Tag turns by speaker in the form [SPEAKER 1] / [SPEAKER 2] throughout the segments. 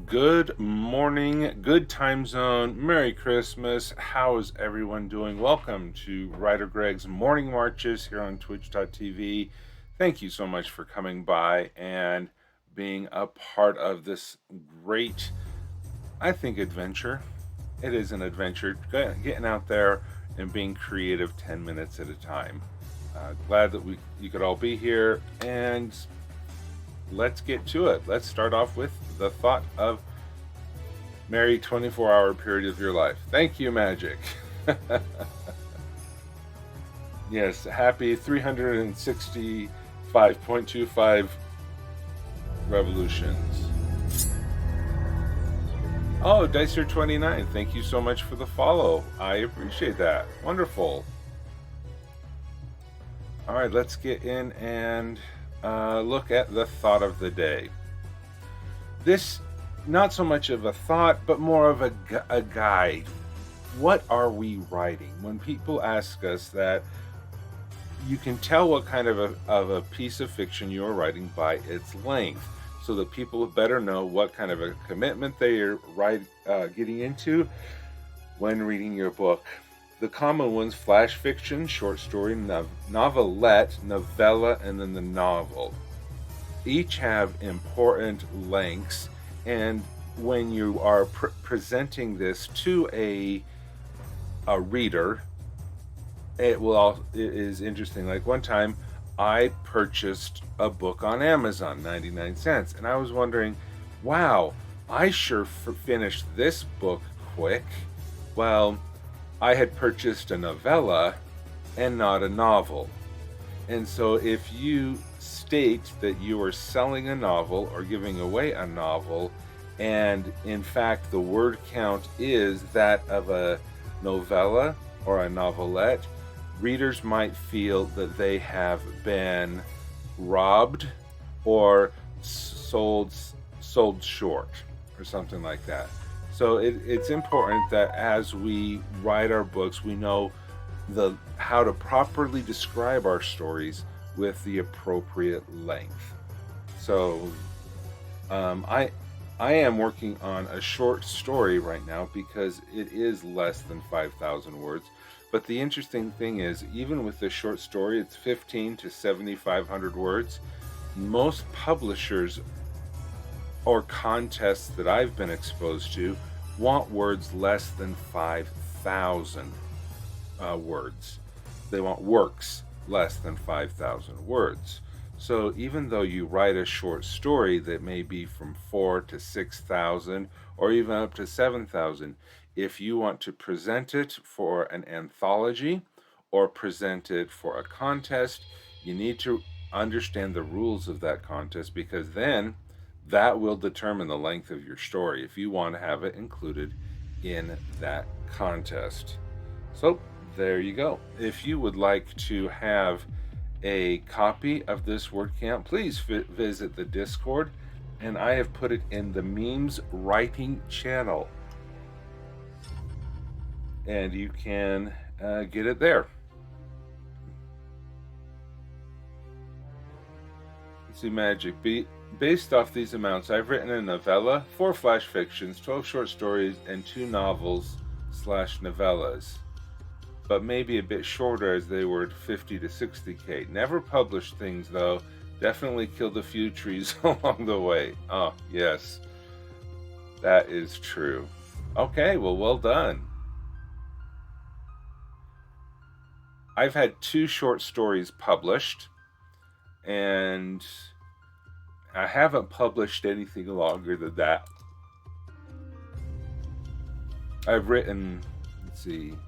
[SPEAKER 1] Good morning, good time zone, Merry Christmas. How is everyone doing? Welcome to WriterGreg's Morning Marches here on Twitch.tv. Thank you so much for coming by and being a part of this great, I think, adventure. It is an adventure, getting out there and being creative 10 minutes at a time. Glad that you could all be here, and let's get to it. Let's start off with the thought of Merry 24-hour period of your life. Thank you, Magic. Yes, happy 365.25 revolutions. Oh, Dicer29, thank you so much for the follow. I appreciate that. Wonderful. All right, let's get in and look at the thought of the day. This, not so much of a thought, but more of a guide. What are we writing? When people ask us that, you can tell what kind of a piece of fiction you're writing by its length, so that people better know what kind of a commitment they are getting into when reading your book. The common ones: flash fiction, short story, novelette, novella, and then the novel. Each have important lengths, and when you are presenting this to a reader, it is interesting. Like one time I purchased a book on Amazon, 99 cents, and I was wondering, wow, I sure finished this book quick. Well, I had purchased a novella and not a novel. And so if you state that you are selling a novel or giving away a novel, and in fact the word count is that of a novella or a novelette, readers might feel that they have been robbed or sold short or something like that. So it's important that as we write our books, we know how to properly describe our stories with the appropriate length. So I am working on a short story right now because it is less than 5,000 words. But the interesting thing is, even with the short story, it's 15 to 7,500 words. Most publishers or contests that I've been exposed to want words less than 5,000 words. They want works less than 5,000 words. So even though you write a short story that may be from 4 to 6,000 or even up to 7,000, if you want to present it for an anthology or present it for a contest, you need to understand the rules of that contest, because then that will determine the length of your story if you want to have it included in that contest. So there you go. If you would like to have a copy of this word count, please visit the Discord, and I have put it in the memes writing channel, and you can get it there. Let's see, Magic. Based off these amounts, I've written a novella, 4 flash fictions, 12 short stories, and 2 novels / novellas. But maybe a bit shorter, as they were 50 to 60K. Never published things though. Definitely killed a few trees along the way. Oh, yes. That is true. Okay, well done. I've had 2 short stories published, and I haven't published anything longer than that. I've written, let's see,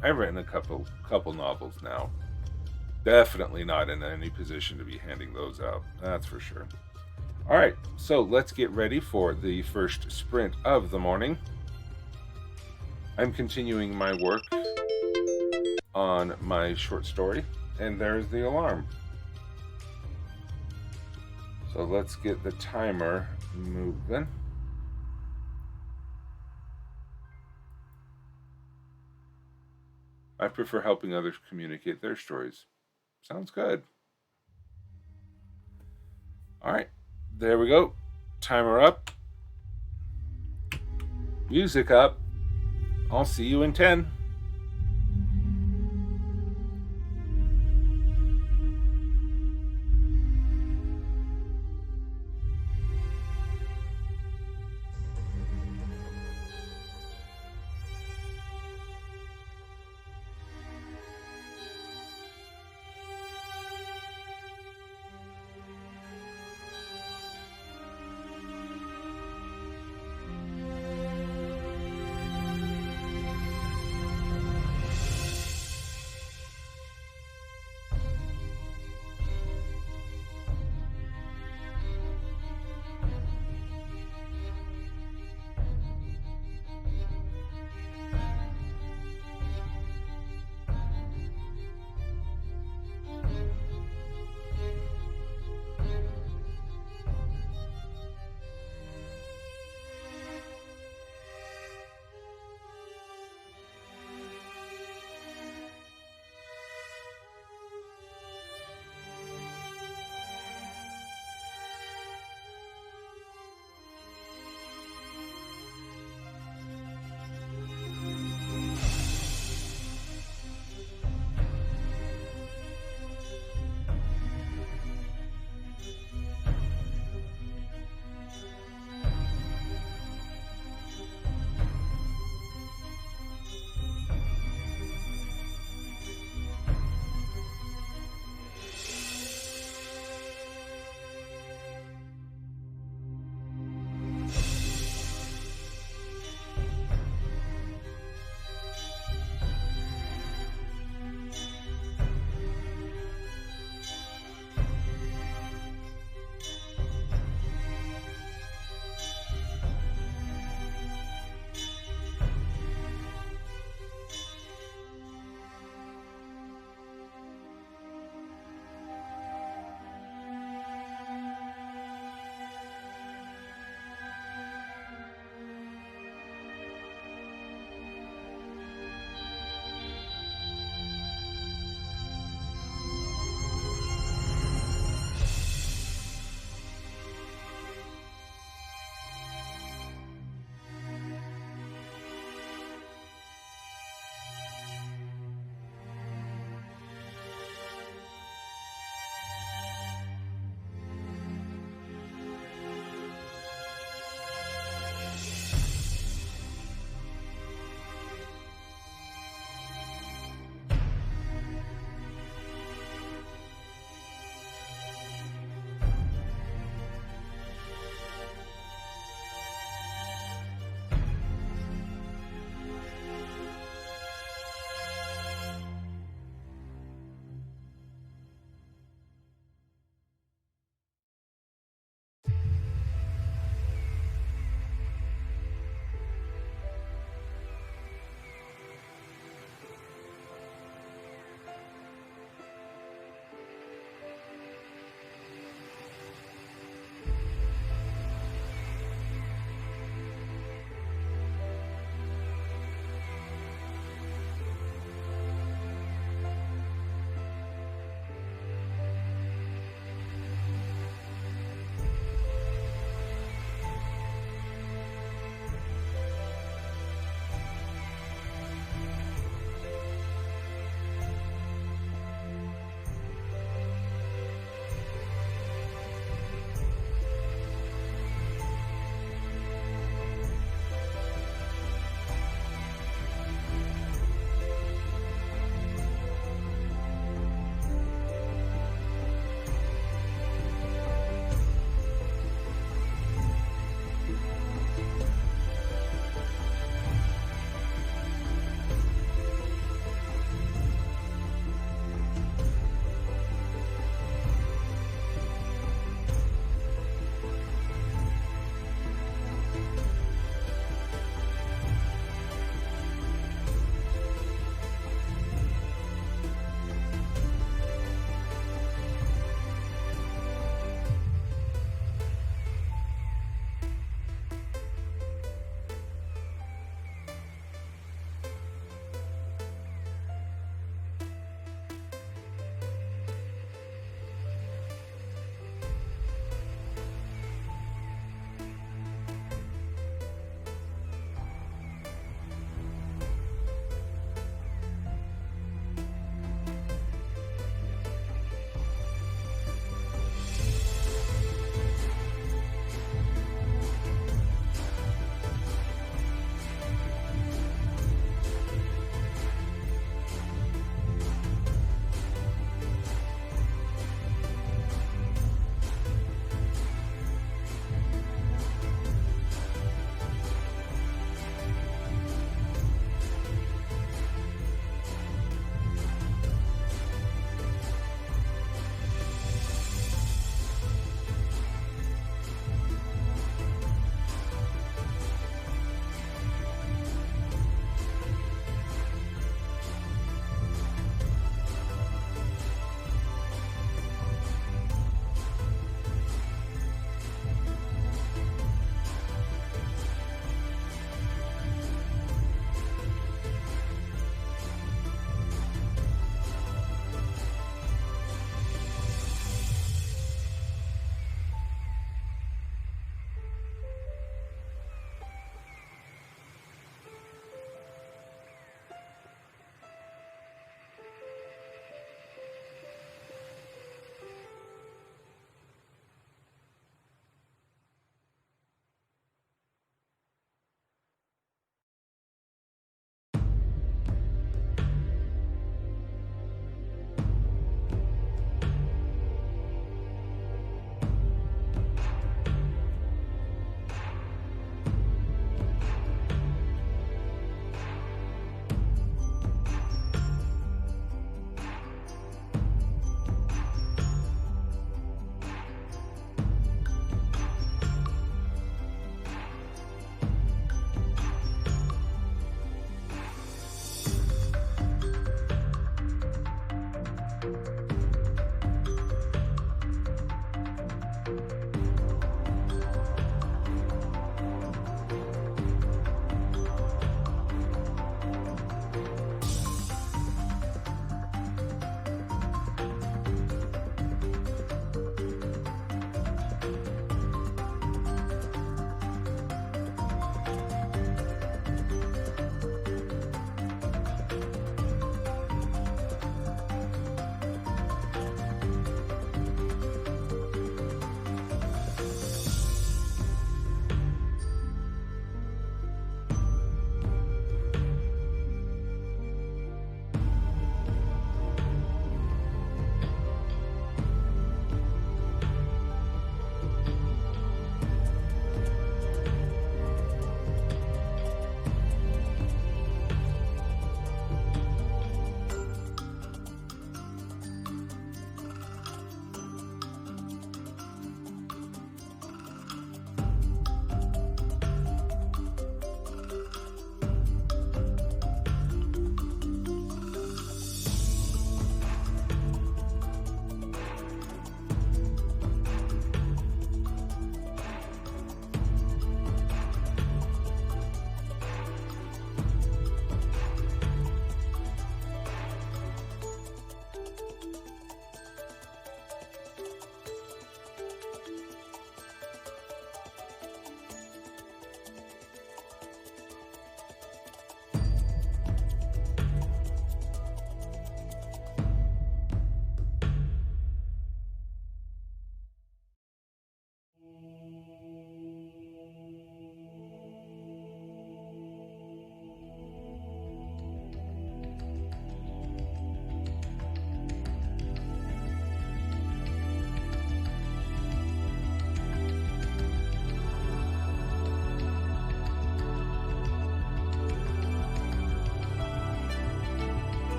[SPEAKER 1] I've written a couple novels now. Definitely not in any position to be handing those out, that's for sure. All right, so let's get ready for the first sprint of the morning. I'm continuing my work on my short story, and there's the alarm. So let's get the timer moving. I prefer helping others communicate their stories. Sounds good. All right, there we go. Timer up. Music up. I'll see you in 10.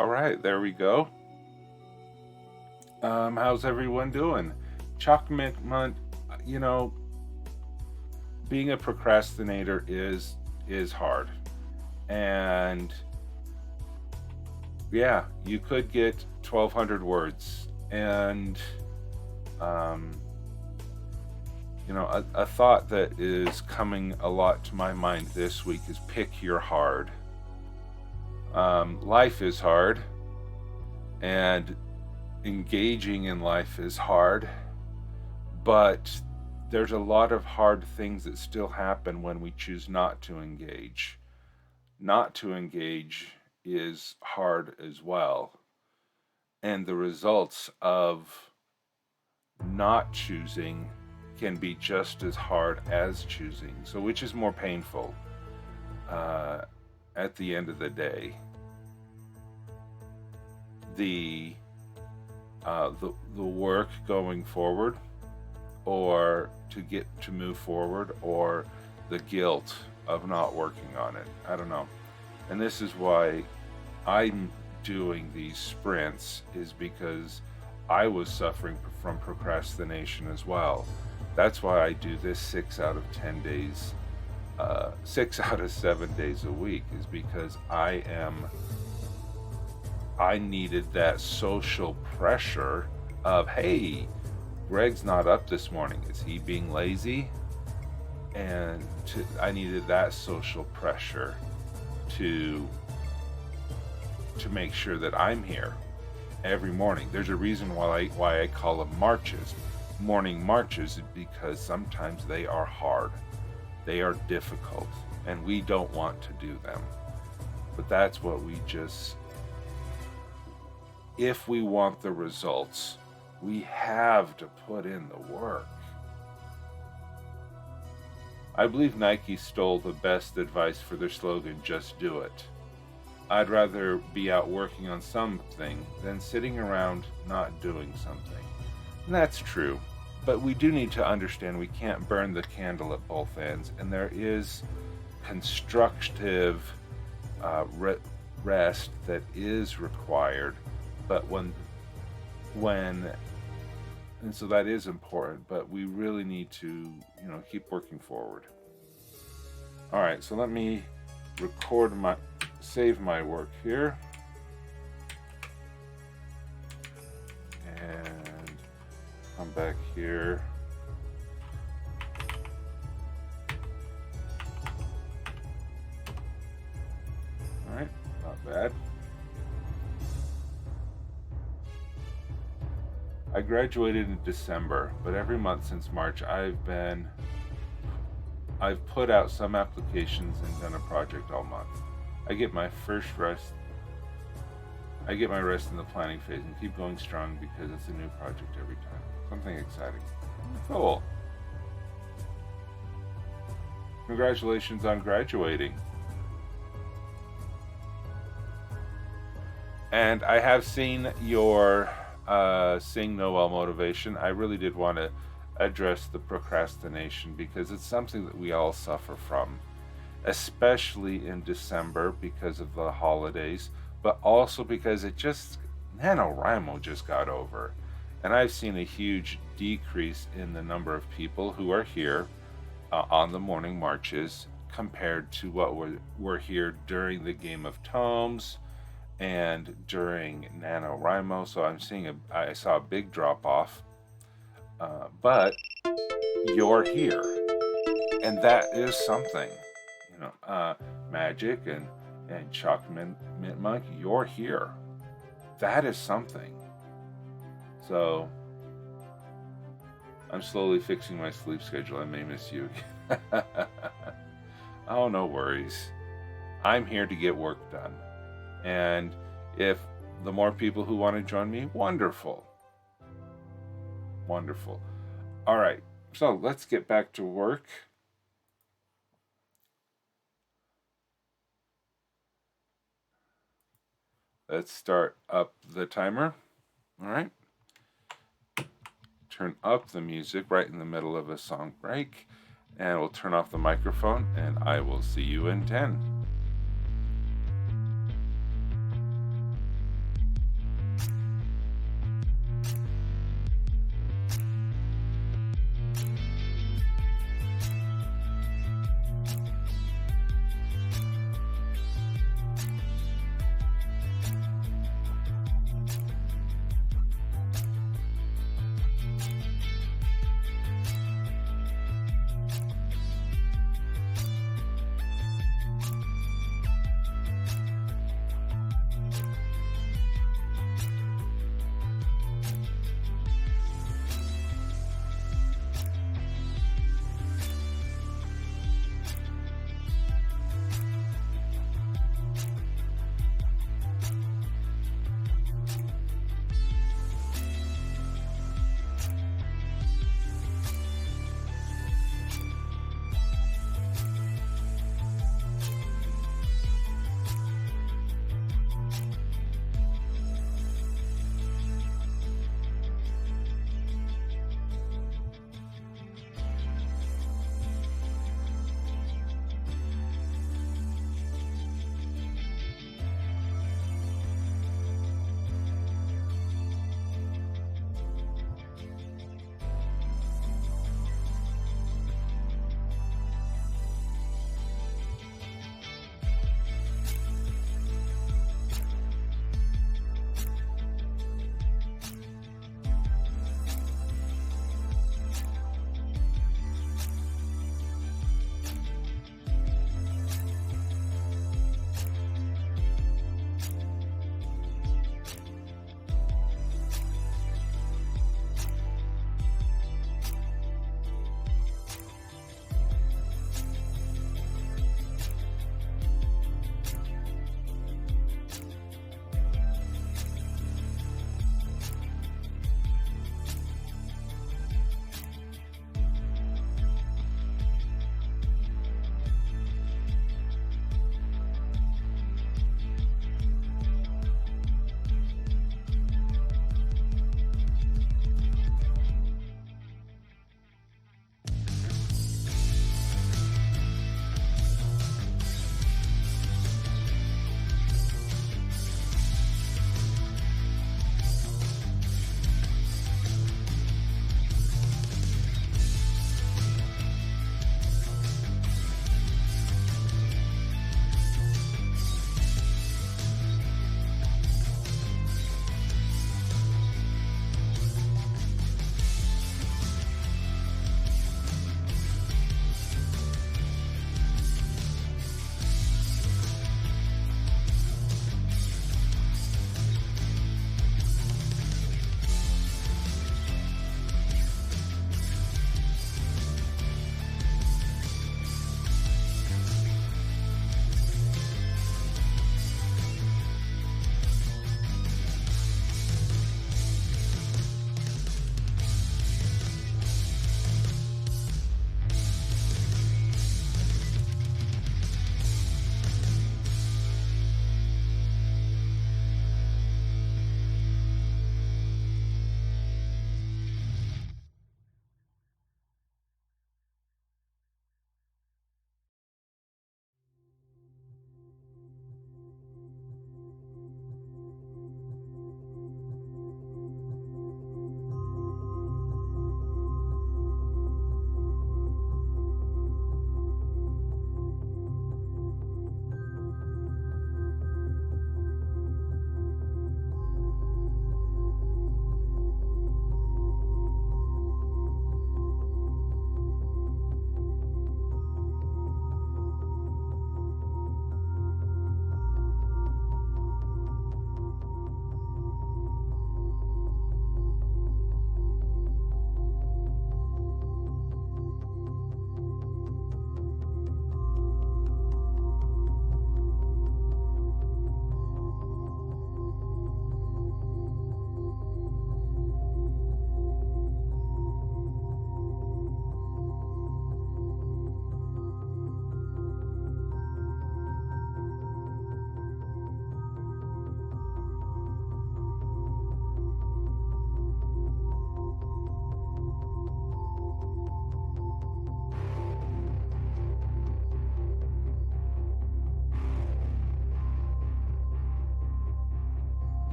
[SPEAKER 1] All right, there we go. How's everyone doing? Chocolate Month, being a procrastinator is hard. And yeah, you could get 1,200 words. And a thought that is coming a lot to my mind this week is pick your hard. Life is hard, and engaging in life is hard, but there's a lot of hard things that still happen when we choose not to engage. Not to engage is hard as well. And the results of not choosing can be just as hard as choosing. So which is more painful at the end of the day? The work going forward, or to move forward, or the guilt of not working on it. I don't know. And this is why I'm doing these sprints, is because I was suffering from procrastination as well. That's why I do this 6 out of 10 days, 6 out of 7 days a week, is because I needed that social pressure of, hey, Greg's not up this morning. Is he being lazy? And I needed that social pressure to make sure that I'm here every morning. There's a reason why I call them marches, morning marches, because sometimes they are hard, they are difficult, and we don't want to do them. But that's what if we want the results, we have to put in the work. I believe Nike stole the best advice for their slogan, "Just do it." I'd rather be out working on something than sitting around not doing something. And that's true. But we do need to understand we can't burn the candle at both ends, and there is constructive rest that is required. But and so that is important, but we really need to, keep working forward. All right, so let me save my work here. And come back here. All right, not bad. I graduated in December, but every month since March, I've put out some applications and done a project all month. I get my rest in the planning phase and keep going strong because it's a new project every time. Something exciting. Cool. Congratulations on graduating. And I have seen your Sing Noel motivation. I really did want to address the procrastination because it's something that we all suffer from, especially in December because of the holidays, but also because NaNoWriMo just got over. And I've seen a huge decrease in the number of people who are here on the morning marches compared to what were here during the Game of Tomes and during NaNoWriMo. So I saw a big drop off, but you're here, and that is something. Magic and Chocolate Mint Monk, you're here. That is something. So I'm slowly fixing my sleep schedule. I may miss you. Oh, no worries. I'm here to get work done. And if the more people who want to join me, wonderful. Wonderful. All right, so let's get back to work. Let's start up the timer. All right. Turn up the music right in the middle of a song break, and we'll turn off the microphone, and I will see you in 10.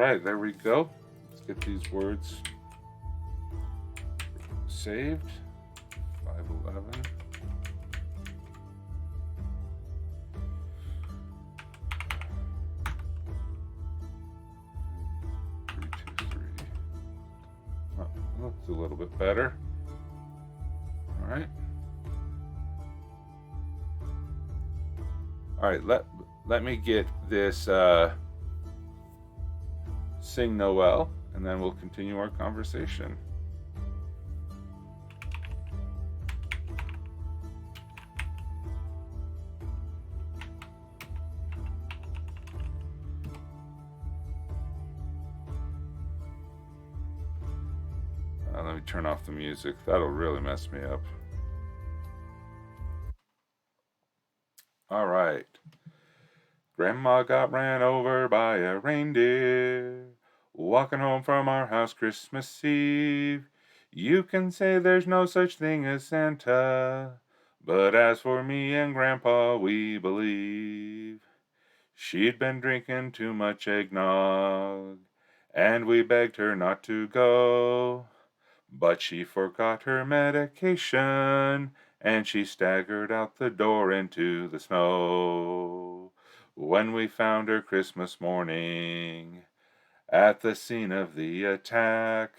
[SPEAKER 1] right, there we go. Let's get these words saved. 511. Oh, looks a little bit better. All right. All right, let me get this Sing Noel, and then we'll continue our conversation. Let me turn off the music. That'll really mess me up. All right. Grandma got ran over by a reindeer, walking home from our house Christmas Eve. You can say there's no such thing as Santa, but as for me and Grandpa, we believe. She'd been drinking too much eggnog, and we begged her not to go. But she forgot her medication, and she staggered out the door into the snow. When we found her Christmas morning, at the scene of the attack,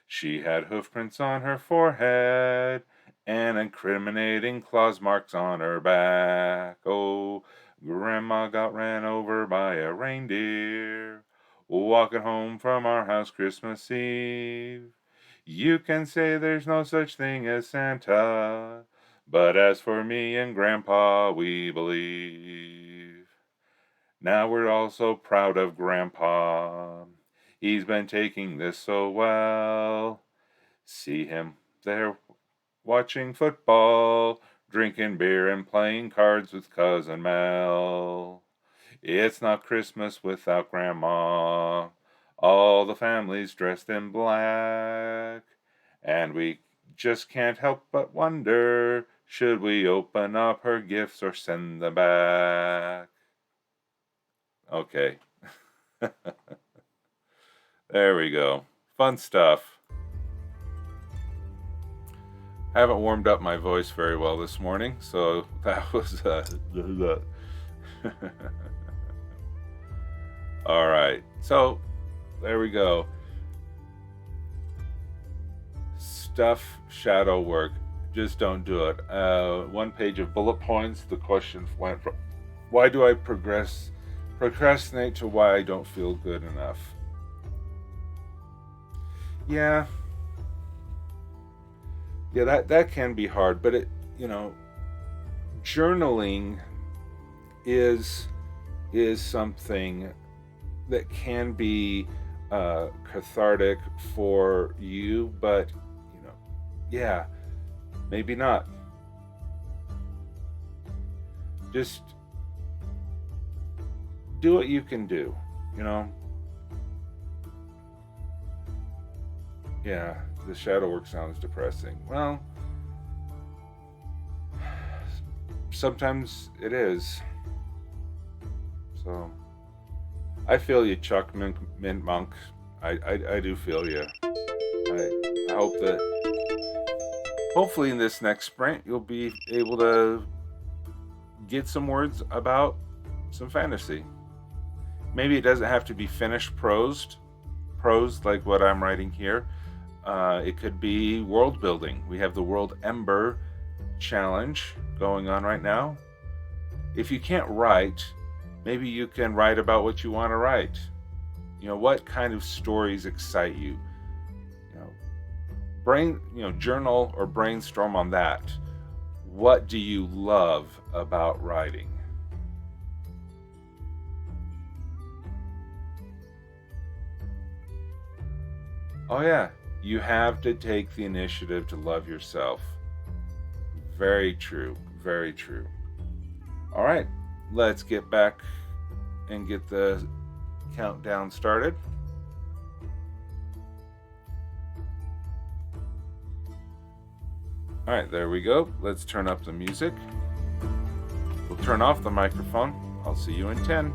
[SPEAKER 1] she had hoof prints on her forehead, and incriminating claws marks on her back. Oh, Grandma got ran over by a reindeer, walking home from our house Christmas Eve. You can say there's no such thing as Santa, but as for me and Grandpa, we believe. Now we're all so proud of Grandpa. He's been taking this so well. See him there watching football, drinking beer and playing cards with Cousin Mel. It's not Christmas without Grandma. All the family's dressed in black, and we just can't help but wonder, should we open up her gifts or send them back? Okay. There we go. Fun stuff. I haven't warmed up my voice very well this morning, so that was all right. So there we go. Stuff, shadow work. Just don't do it. 1 page of bullet points. The question went from why do I procrastinate to why I don't feel good enough. Yeah, that can be hard, but journaling is something that can be cathartic for you, but maybe not. Just do what you can do, Yeah, the shadow work sounds depressing. Well, sometimes it is. So, I feel you, Chuck Mint Monk. I do feel you. I hope that hopefully in this next sprint you'll be able to get some words about some fantasy. Maybe it doesn't have to be finished prose like what I'm writing here. It could be world building. We have the World Ember Challenge going on right now. If you can't write, maybe you can write about what you want to write. What kind of stories excite you? Journal or brainstorm on that. What do you love about writing? Oh yeah, you have to take the initiative to love yourself. Very true, very true. All right, let's get back and get the countdown started. All right, there we go. Let's turn up the music. We'll turn off the microphone. I'll see you in 10.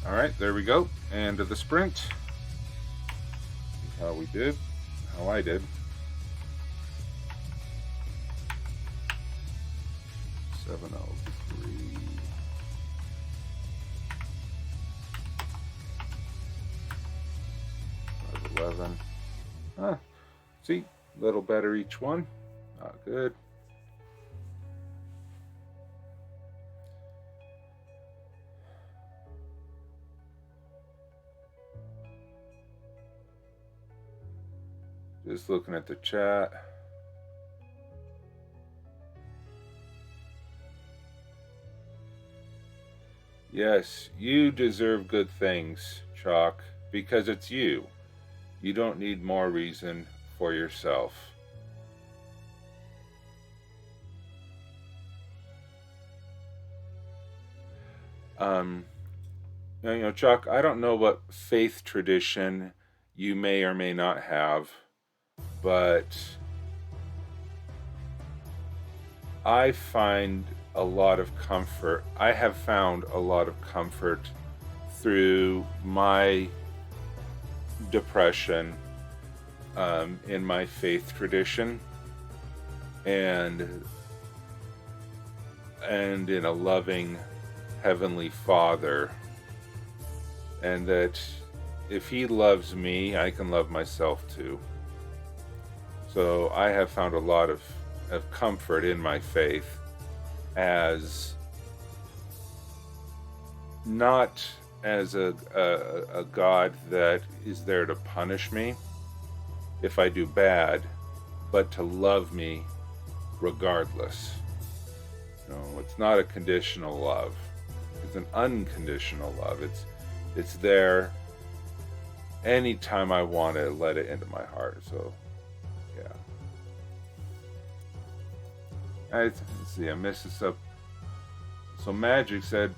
[SPEAKER 1] All right, there we go. End of the sprint. How we did. How I did. 703. $511. Huh. See, a little better each one. Not good. Just looking at the chat. Yes, you deserve good things, Chalk, because it's you. You don't need more reason for yourself. Chuck, I don't know what faith tradition you may or may not have, but I find a lot of comfort. I have found a lot of comfort through my depression in my faith tradition and in a loving Heavenly Father, and that if He loves me, I can love myself too. So I have found a lot of comfort in my faith, as not as a God that is there to punish me if I do bad, but to love me regardless. It's not a conditional love. It's an unconditional love. It's there anytime I want to let it into my heart. So, yeah. Let's see, I messed this up. So Magic said,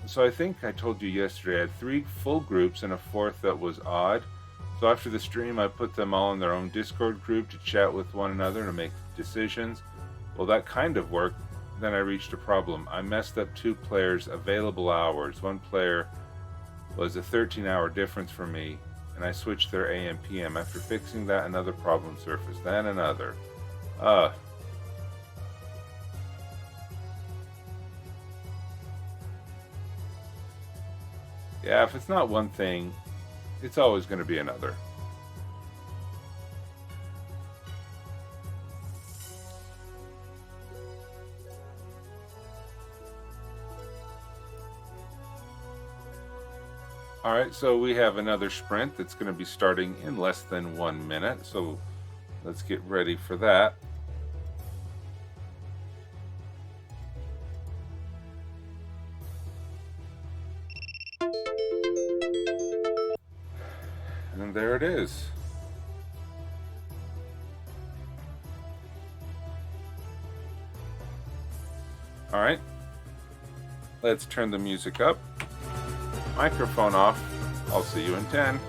[SPEAKER 1] so I think I told you yesterday I had 3 full groups and a 4th that was odd. So after the stream, I put them all in their own Discord group to chat with one another and make decisions. Well, that kind of worked. Then I reached a problem. I messed up 2 players' available hours. One player was a 13-hour difference for me, and I switched their AM PM. After fixing that, another problem surfaced. Then another. Yeah, if it's not one thing, it's always going to be another. All right, so we have another sprint that's going to be starting in less than 1 minute. So let's get ready for that. And there it is. All right, let's turn the music up. Microphone off. I'll see you in 10.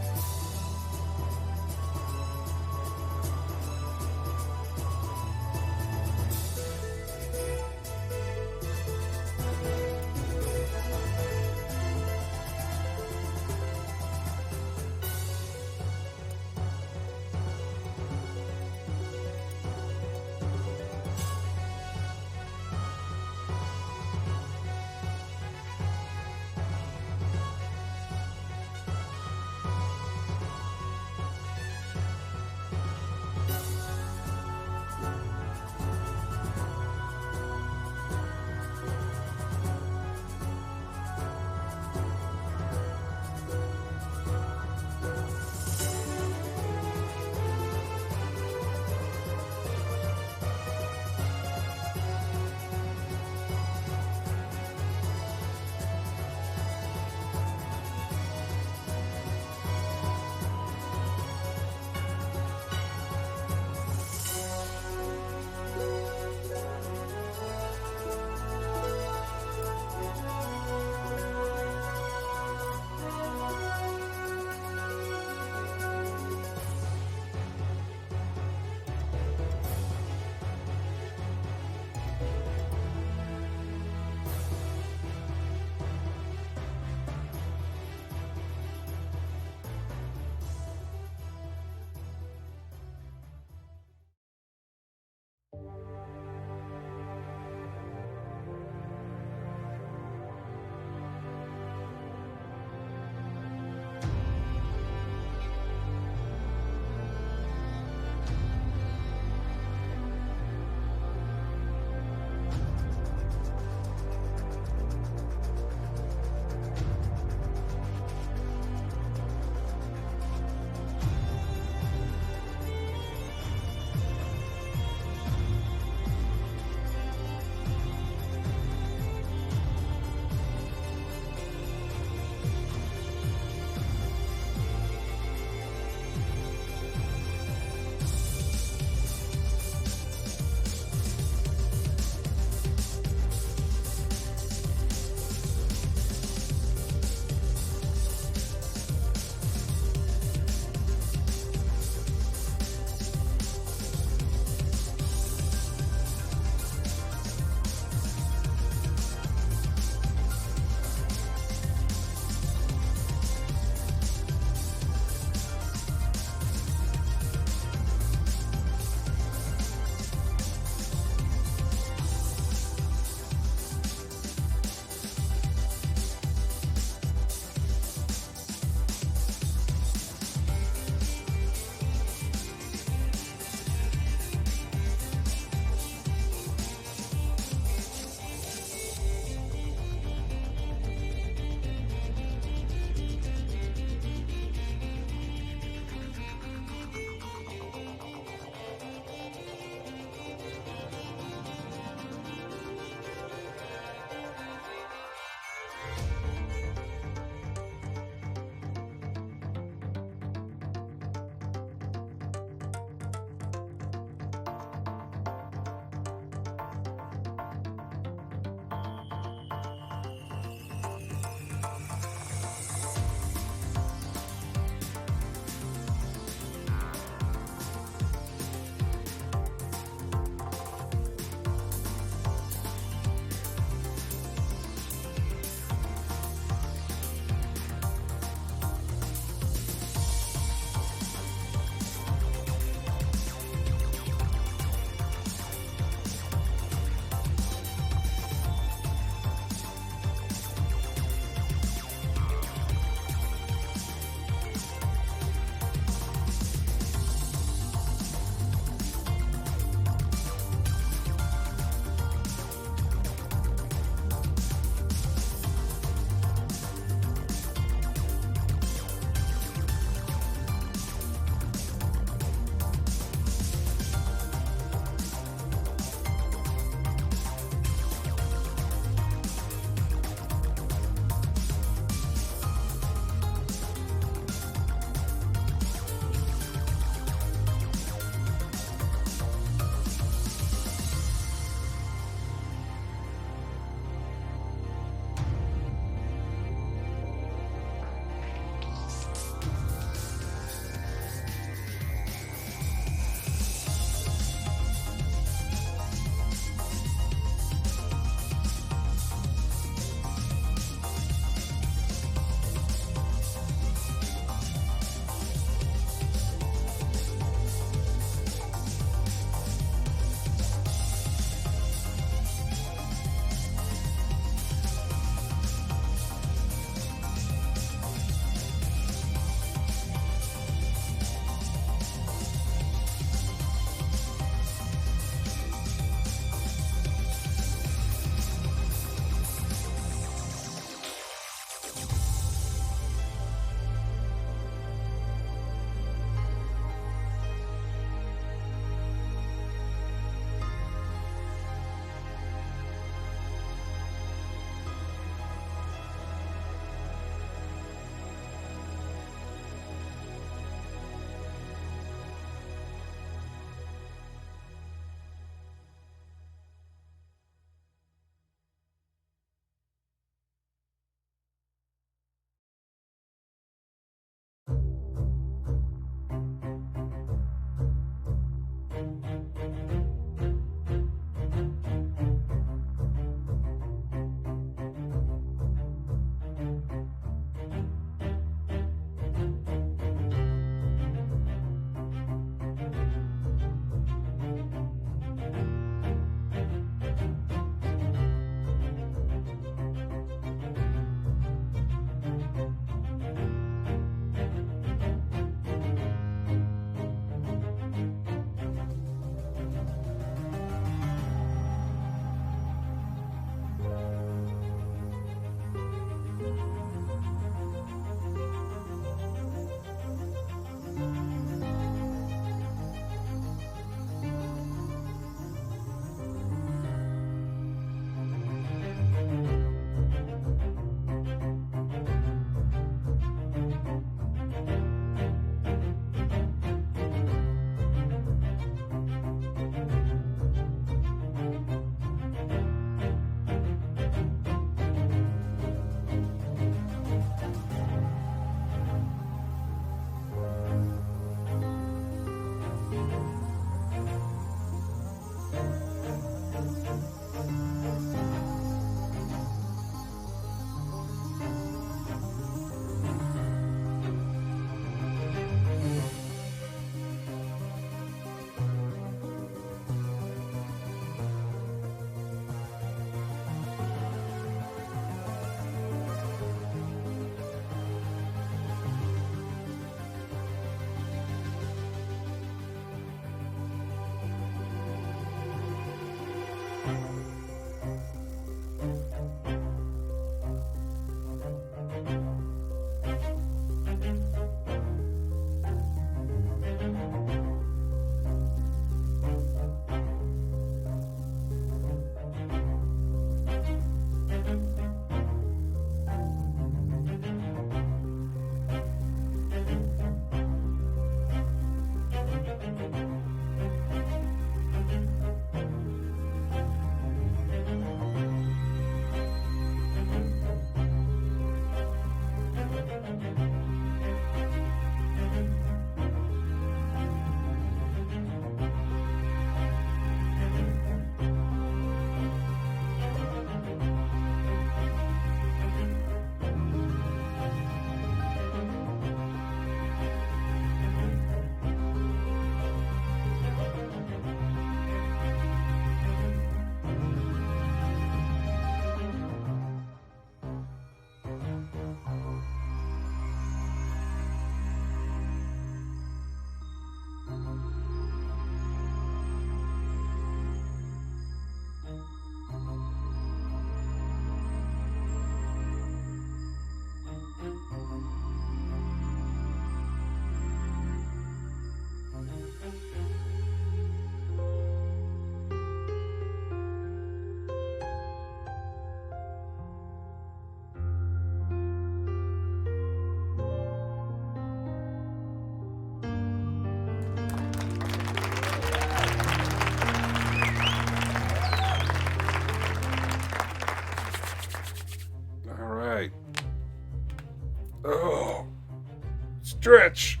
[SPEAKER 1] stretch.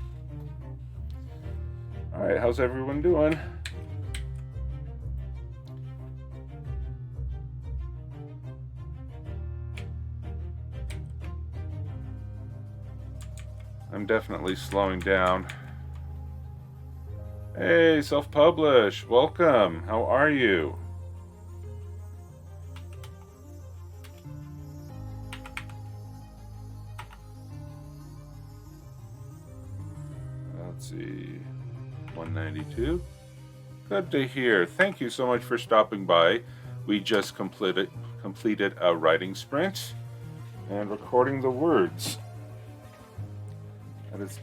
[SPEAKER 1] All right, how's everyone doing? I'm definitely slowing down. Hey, self-publish, welcome. How are you? Let's see, 192. Good to hear. Thank you so much for stopping by. We just completed a writing sprint and recording the words. That is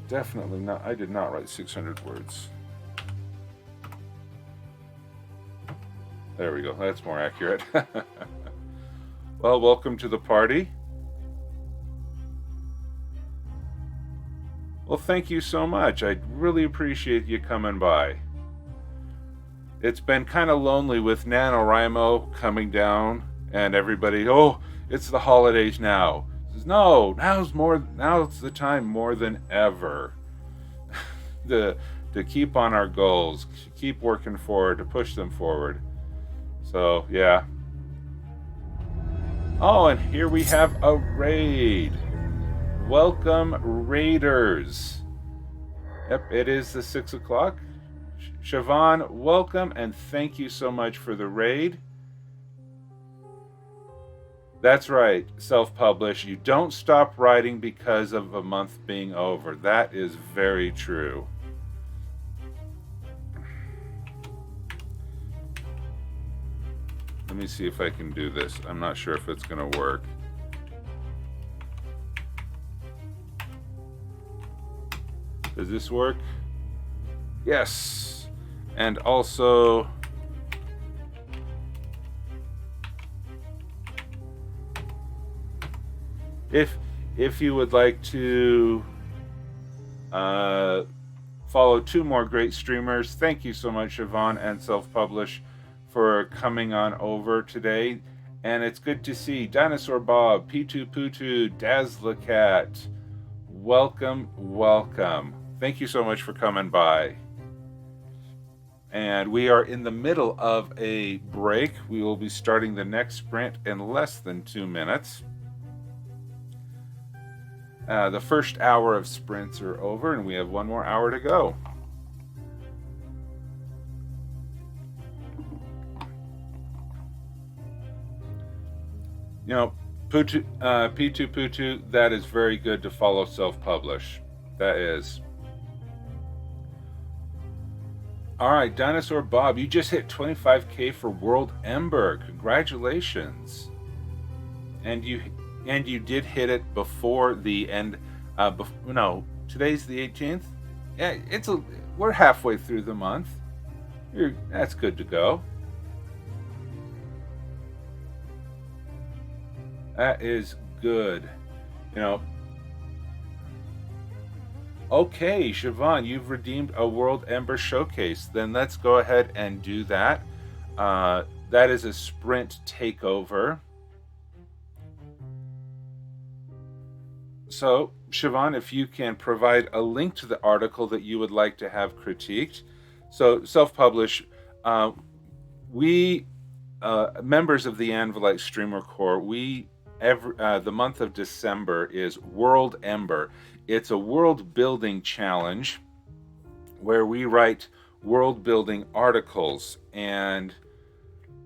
[SPEAKER 1] definitely not, I did not write 600 words. There we go, that's more accurate. Well, welcome to the party. Well, thank you so much. I really appreciate you coming by. It's been kind of lonely with NaNoWriMo coming down and everybody, oh, it's the holidays now. Says, no, now's the time more than ever to keep on our goals, keep working forward, to push them forward. So, yeah. Oh, and here we have a raid. Welcome, raiders. Yep, it is the 6 o'clock. Siobhan, welcome, and thank you so much for the raid. That's right, self-publish. You don't stop writing because of a month being over. That is very true. Let me see if I can do this. I'm not sure if it's going to work. Does this work? Yes. And also, if you would like to follow two more great streamers, thank you so much, Siobhan and Self-Publish, for coming on over today. And it's good to see Dinosaur Bob, P2 Putu, Dazzlacat. Welcome, welcome. Thank you so much for coming by. And we are in the middle of a break. We will be starting the next sprint in less than 2 minutes. The first hour of sprints are over, and we have 1 more hour to go. You know, P2 Putu, that is very good to follow self-publish. That is. All right, Dinosaur Bob, you just hit 25K for World Ember. Congratulations. And you did hit it before the end. No, today's the 18th. Yeah, we're halfway through the month. That's good to go. That is good. You know. Okay, Siobhan, you've redeemed a World Ember Showcase. Then let's go ahead and do that. That is a sprint takeover. So, Siobhan, if you can provide a link to the article that you would like to have critiqued. So, self-publish, we, members of the Anvilite Streamer Corps, the month of December is World Ember. It's a world building challenge where we write world building articles, and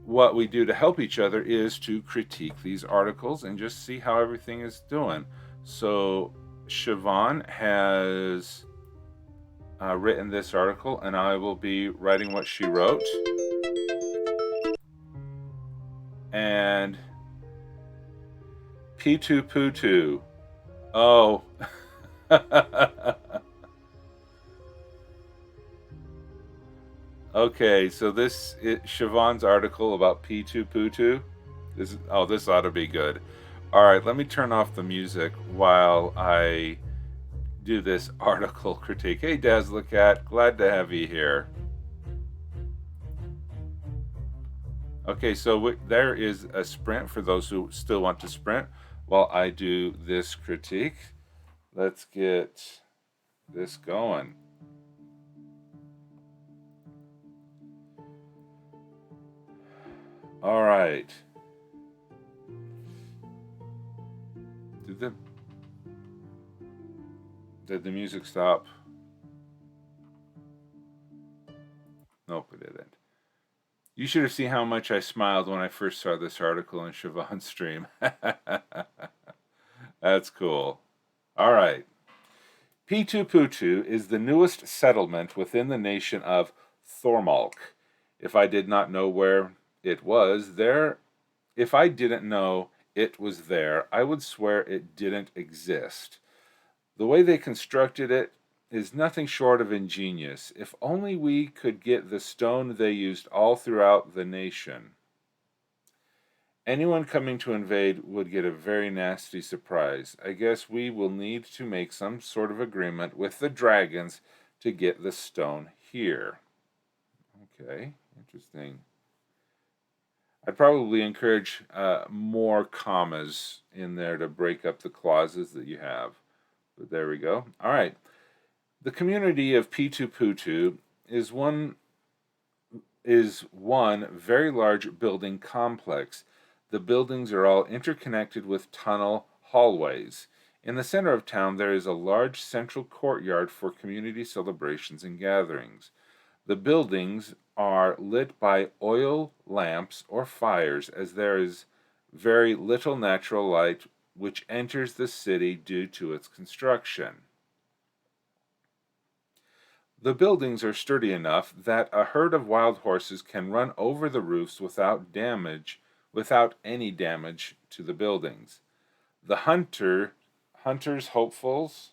[SPEAKER 1] what we do to help each other is to critique these articles and just see how everything is doing. So Siobhan has written this article, and I will be writing what she wrote. And P2 Putu. Oh. Okay, so this is Siobhan's article about P2 Putu. This ought to be good. All right, let me turn off the music while I do this article critique. Hey, Dazzlacat, glad to have you here. Okay, so there is a sprint for those who still want to sprint while I do this critique. let's get this going. All right. Did the music stop? Nope, it didn't. You should have seen how much I smiled when I first saw this article in Siobhan's stream. That's cool. All right. Pitu is the newest settlement within the nation of Thormalk. If I did not know where it was there, if I didn't know it was there, I would swear it didn't exist. The way they constructed it is nothing short of ingenious. If only we could get the stone they used all throughout the nation. Anyone coming to invade would get a very nasty surprise. I guess we will need to make some sort of agreement with the dragons to get the stone here. Okay, interesting. I'd probably encourage more commas in there to break up the clauses that you have. But there we go. All right. The community of Pitu is one very large building complex. The buildings are all interconnected with tunnel hallways. In the center of town, there is a large central courtyard for community celebrations and gatherings. The buildings are lit by oil lamps or fires, as there is very little natural light which enters the city due to its construction. The buildings are sturdy enough that a herd of wild horses can run over the roofs without any damage to the buildings. The hunters hopefuls.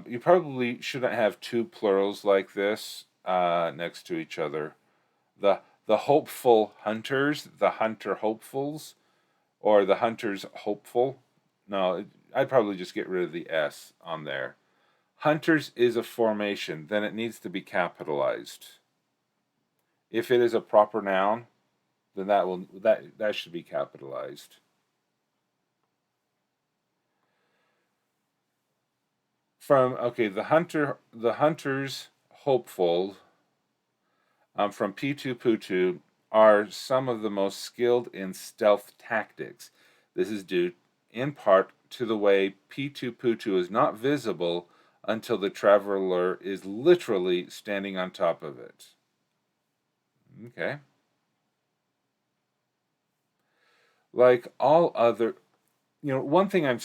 [SPEAKER 1] You probably shouldn't have two plurals like this next to each other. The hopeful hunters, the hunter hopefuls, or the hunters hopeful. No, I'd probably just get rid of the S on there. Hunters is a formation, then it needs to be capitalized. If it is a proper noun, then that should be capitalized. The hunters hopeful from Pitu are some of the most skilled in stealth tactics. This is due in part to the way Pitu is not visible until the traveler is literally standing on top of it. Okay. Like all other, one thing I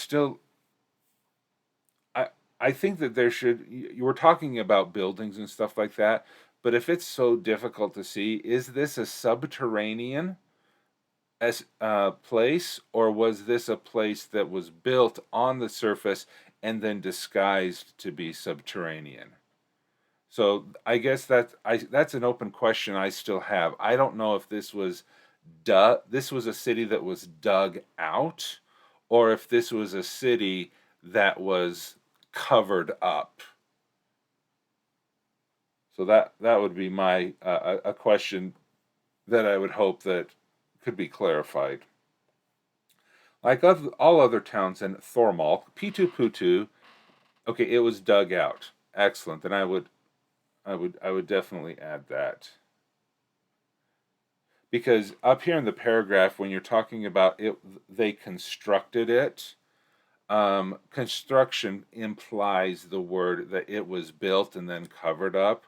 [SPEAKER 1] think that you were talking about buildings and stuff like that, but if it's so difficult to see, is this a subterranean place, or was this a place that was built on the surface and then disguised to be subterranean? So I guess that's an open question I still have. I don't know if this was a city that was dug out, or if this was a city that was covered up. So that would be my a question that I would hope that could be clarified. Like all other towns in Thormalk, Pitu, okay, it was dug out. Excellent. Then I would definitely add that. Because up here in the paragraph, when you're talking about it, they constructed it. Construction implies the word that it was built and then covered up.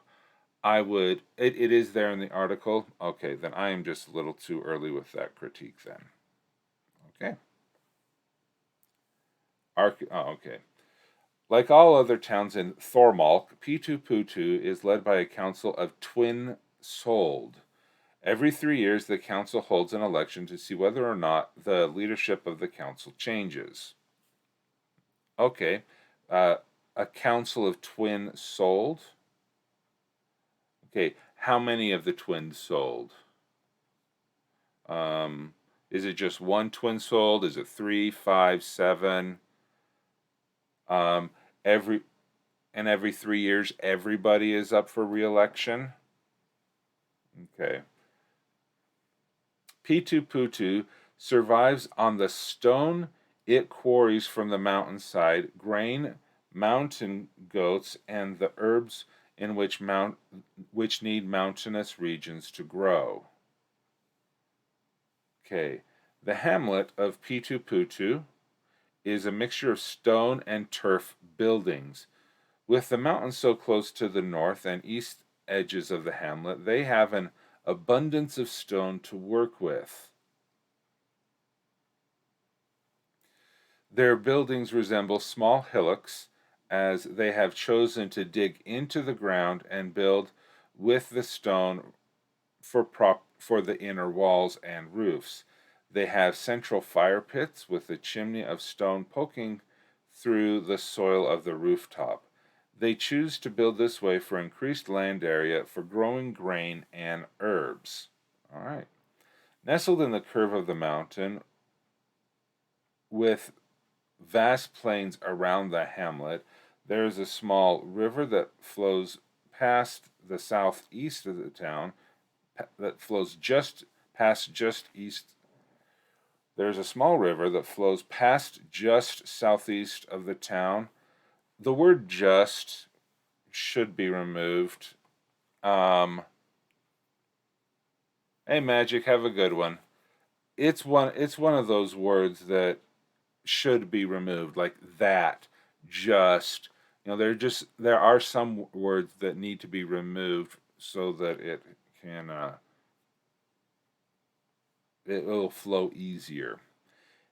[SPEAKER 1] It is there in the article. Okay, then I am just a little too early with that critique then. Okay. Okay. Like all other towns in Thormalk, Pitu is led by a council of twin-souled. Every 3 years, the council holds an election to see whether or not the leadership of the council changes. Okay, a council of twin-souled. Okay, how many of the twins sold? Is it just one twin sold? Is it 3, 5, 7? Every 3 years, everybody is up for re-election. Okay. Pitu survives on the stone it quarries from the mountainside, grain, mountain goats, and the herbs in which need mountainous regions to grow. Okay, the hamlet of Pitu is a mixture of stone and turf buildings. With the mountains so close to the north and east edges of the hamlet, they have an abundance of stone to work with. Their buildings resemble small hillocks, as they have chosen to dig into the ground and build with the stone for the inner walls and roofs. They have central fire pits with a chimney of stone poking through the soil of the rooftop. They choose to build this way for increased land area for growing grain and herbs. All right. Nestled in the curve of the mountain, with vast plains around the hamlet, there is a small river that flows past the southeast of the town, that flows just east. There's a small river that flows past just southeast of the town. The word just should be removed. Hey, Magic, have a good one. It's one of those words that should be removed, like that. Just, there are some words that need to be removed so that it can it will flow easier.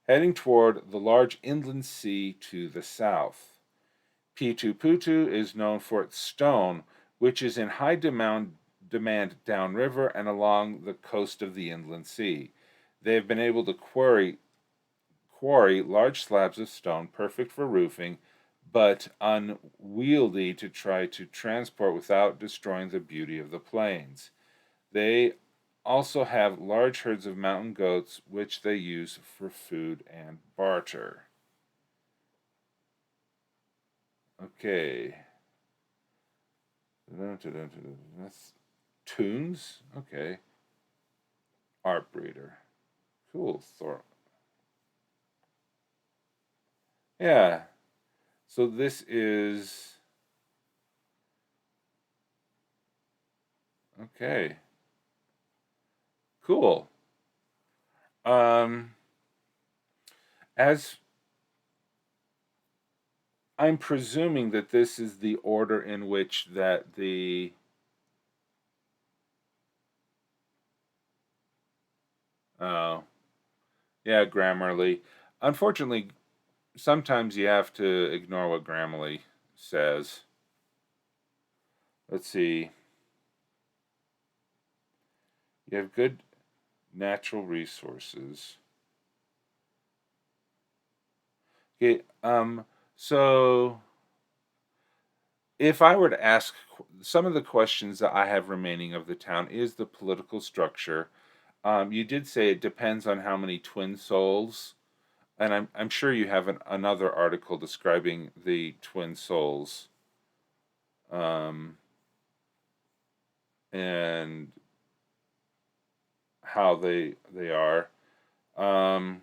[SPEAKER 1] Heading toward the large inland sea to the south. Putu is known for its stone, which is in high demand downriver and along the coast of the inland sea. They have been able to quarry large slabs of stone perfect for roofing, but unwieldy to try to transport without destroying the beauty of the plains. They also have large herds of mountain goats, which they use for food and barter. Okay. That's tunes? Okay. Art breeder. Cool. Thor. Yeah. So this is. Okay. Cool. As I'm presuming that this is the order in which that the yeah, Grammarly. Unfortunately, sometimes you have to ignore what Grammarly says. Let's see. You have good natural resources. Okay, so if I were to ask some of the questions that I have remaining of the town is the political structure. You did say it depends on how many twin souls, and I'm sure you have another article describing the twin souls, and how they are. Um,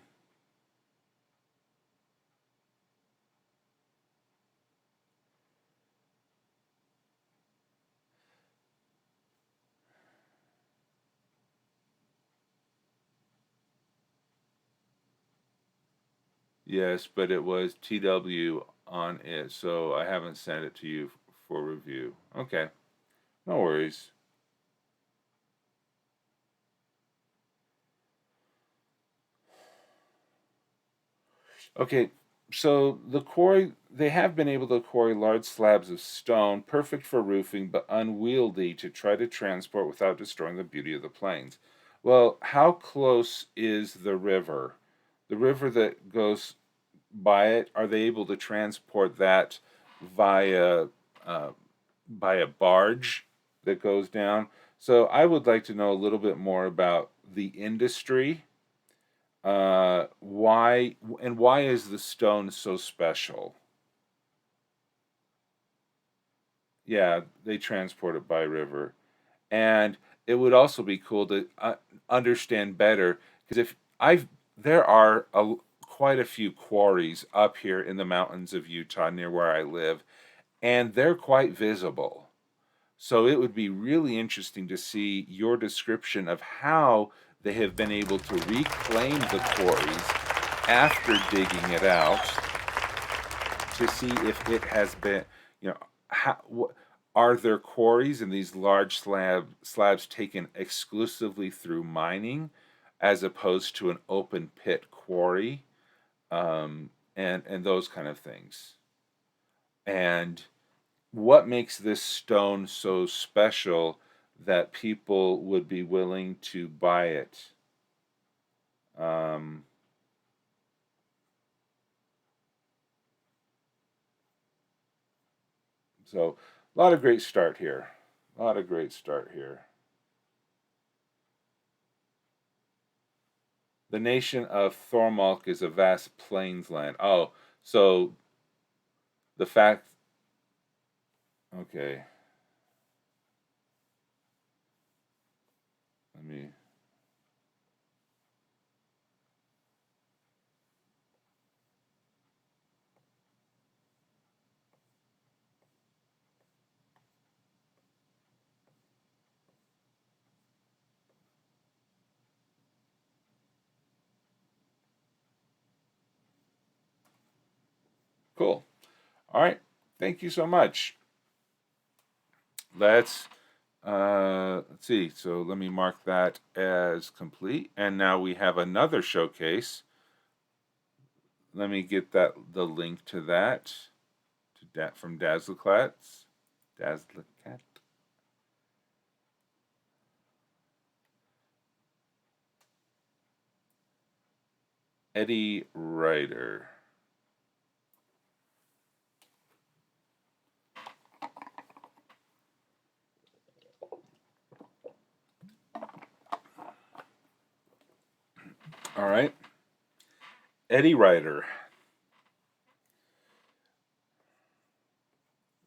[SPEAKER 1] yes, but it was TW on it, so I haven't sent it to you for review. Okay, no worries. Okay, so they have been able to quarry large slabs of stone, perfect for roofing, but unwieldy to try to transport without destroying the beauty of the plains. Well, how close is the river? The river that goes by it, are they able to transport that via uh, by a barge that goes down? So I would like to know a little bit more about the industry. Why is the stone so special? Yeah, they transport it by river, and it would also be cool to understand better because if there are quite a few quarries up here in the mountains of Utah near where I live, and they're quite visible. So it would be really interesting to see your description of how they have been able to reclaim the quarries after digging it out, to see if it has been, are there quarries and these large slabs taken exclusively through mining, as opposed to an open pit quarry, and those kind of things. And what makes this stone so special that people would be willing to buy it? Um, so, a lot of great start here. A lot of great start here. The nation of Thormalk is a vast plains land. Oh, so the fact. Okay. Let me. Cool. All right. Thank you so much. Let's let's see. So let me mark that as complete. And now we have another showcase. Let me get the link to that from Dazzlecats. Dazzlecat. Eddie Writer. All right. Eddie Writer.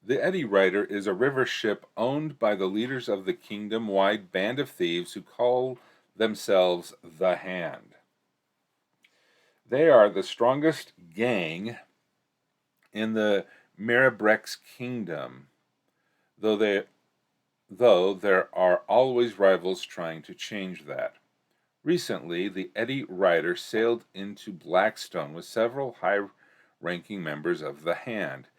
[SPEAKER 1] The Eddie Writer is a river ship owned by the leaders of the kingdom-wide band of thieves who call themselves the Hand. They are the strongest gang in the Mirabrex kingdom, though there are always rivals trying to change that. Recently, the Eddie Writer sailed into Blackstone with several high-ranking members of the Hand.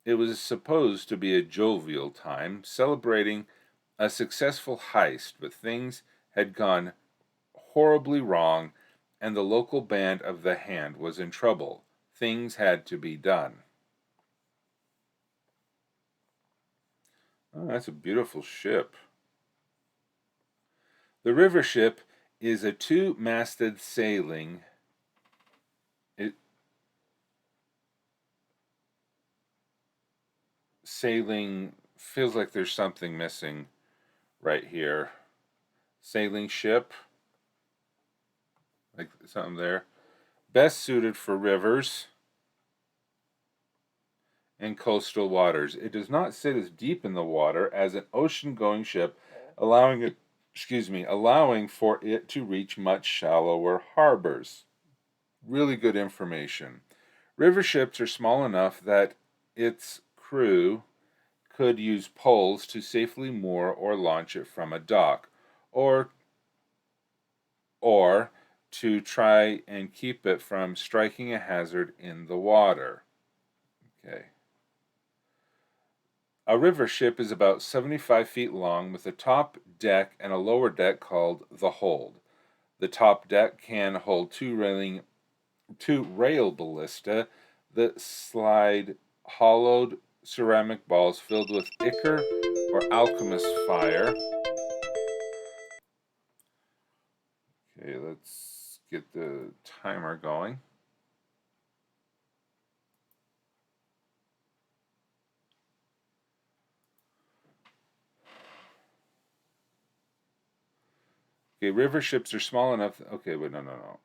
[SPEAKER 1] It was supposed to be a jovial time, celebrating a successful heist, but things had gone horribly wrong, and the local band of the Hand was in trouble. Things had to be done. Oh, that's a beautiful ship. The river ship is a two-masted sailing feels like there's something missing right here. Sailing ship, like something there. Best suited for rivers and coastal waters. It does not sit as deep in the water as an ocean-going ship, allowing for it to reach much shallower harbors. Really good information. River ships are small enough that its crew could use poles to safely moor or launch it from a dock, or to try and keep it from striking a hazard in the water. Okay. A river ship is about 75 feet long with a top deck and a lower deck called the hold. The top deck can hold two rail ballista that slide hollowed ceramic balls filled with ichor or alchemist fire. Okay, let's get the timer going. Okay, river ships are small enough. Okay, wait, no.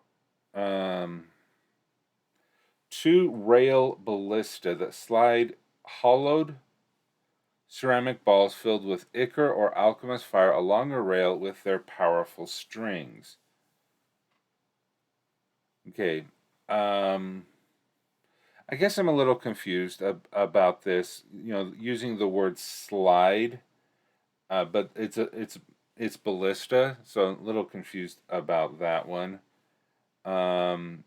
[SPEAKER 1] Two rail ballista that slide hollowed ceramic balls filled with ichor or alchemist fire along a rail with their powerful strings. Okay. I guess I'm a little confused about this. Using the word slide, but it's ballista, so I'm a little confused about that one. Um,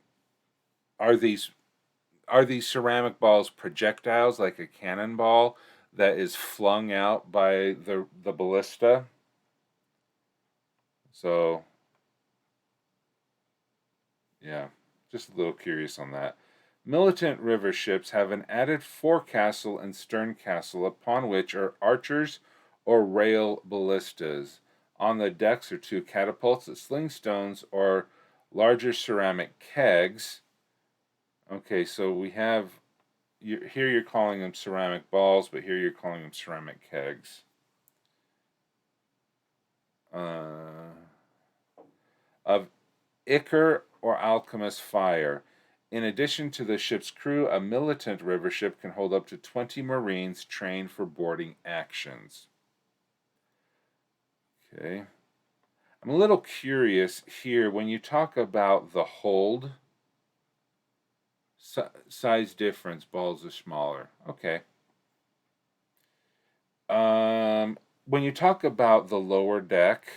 [SPEAKER 1] are these ceramic balls projectiles like a cannonball that is flung out by the ballista? So yeah, just a little curious on that. Militant river ships have an added forecastle and stern castle upon which are archers or rail ballistas. On the decks are two catapults that sling stones or larger ceramic kegs. Okay, so we have here you're calling them ceramic balls, but here you're calling them ceramic kegs. Uh, of Ichor or alchemist fire. In addition to the ship's crew, a militant river ship can hold up to 20 Marines trained for boarding actions. Okay. I'm a little curious here when you talk about the hold size difference, balls are smaller. Okay. When you talk about the lower deck,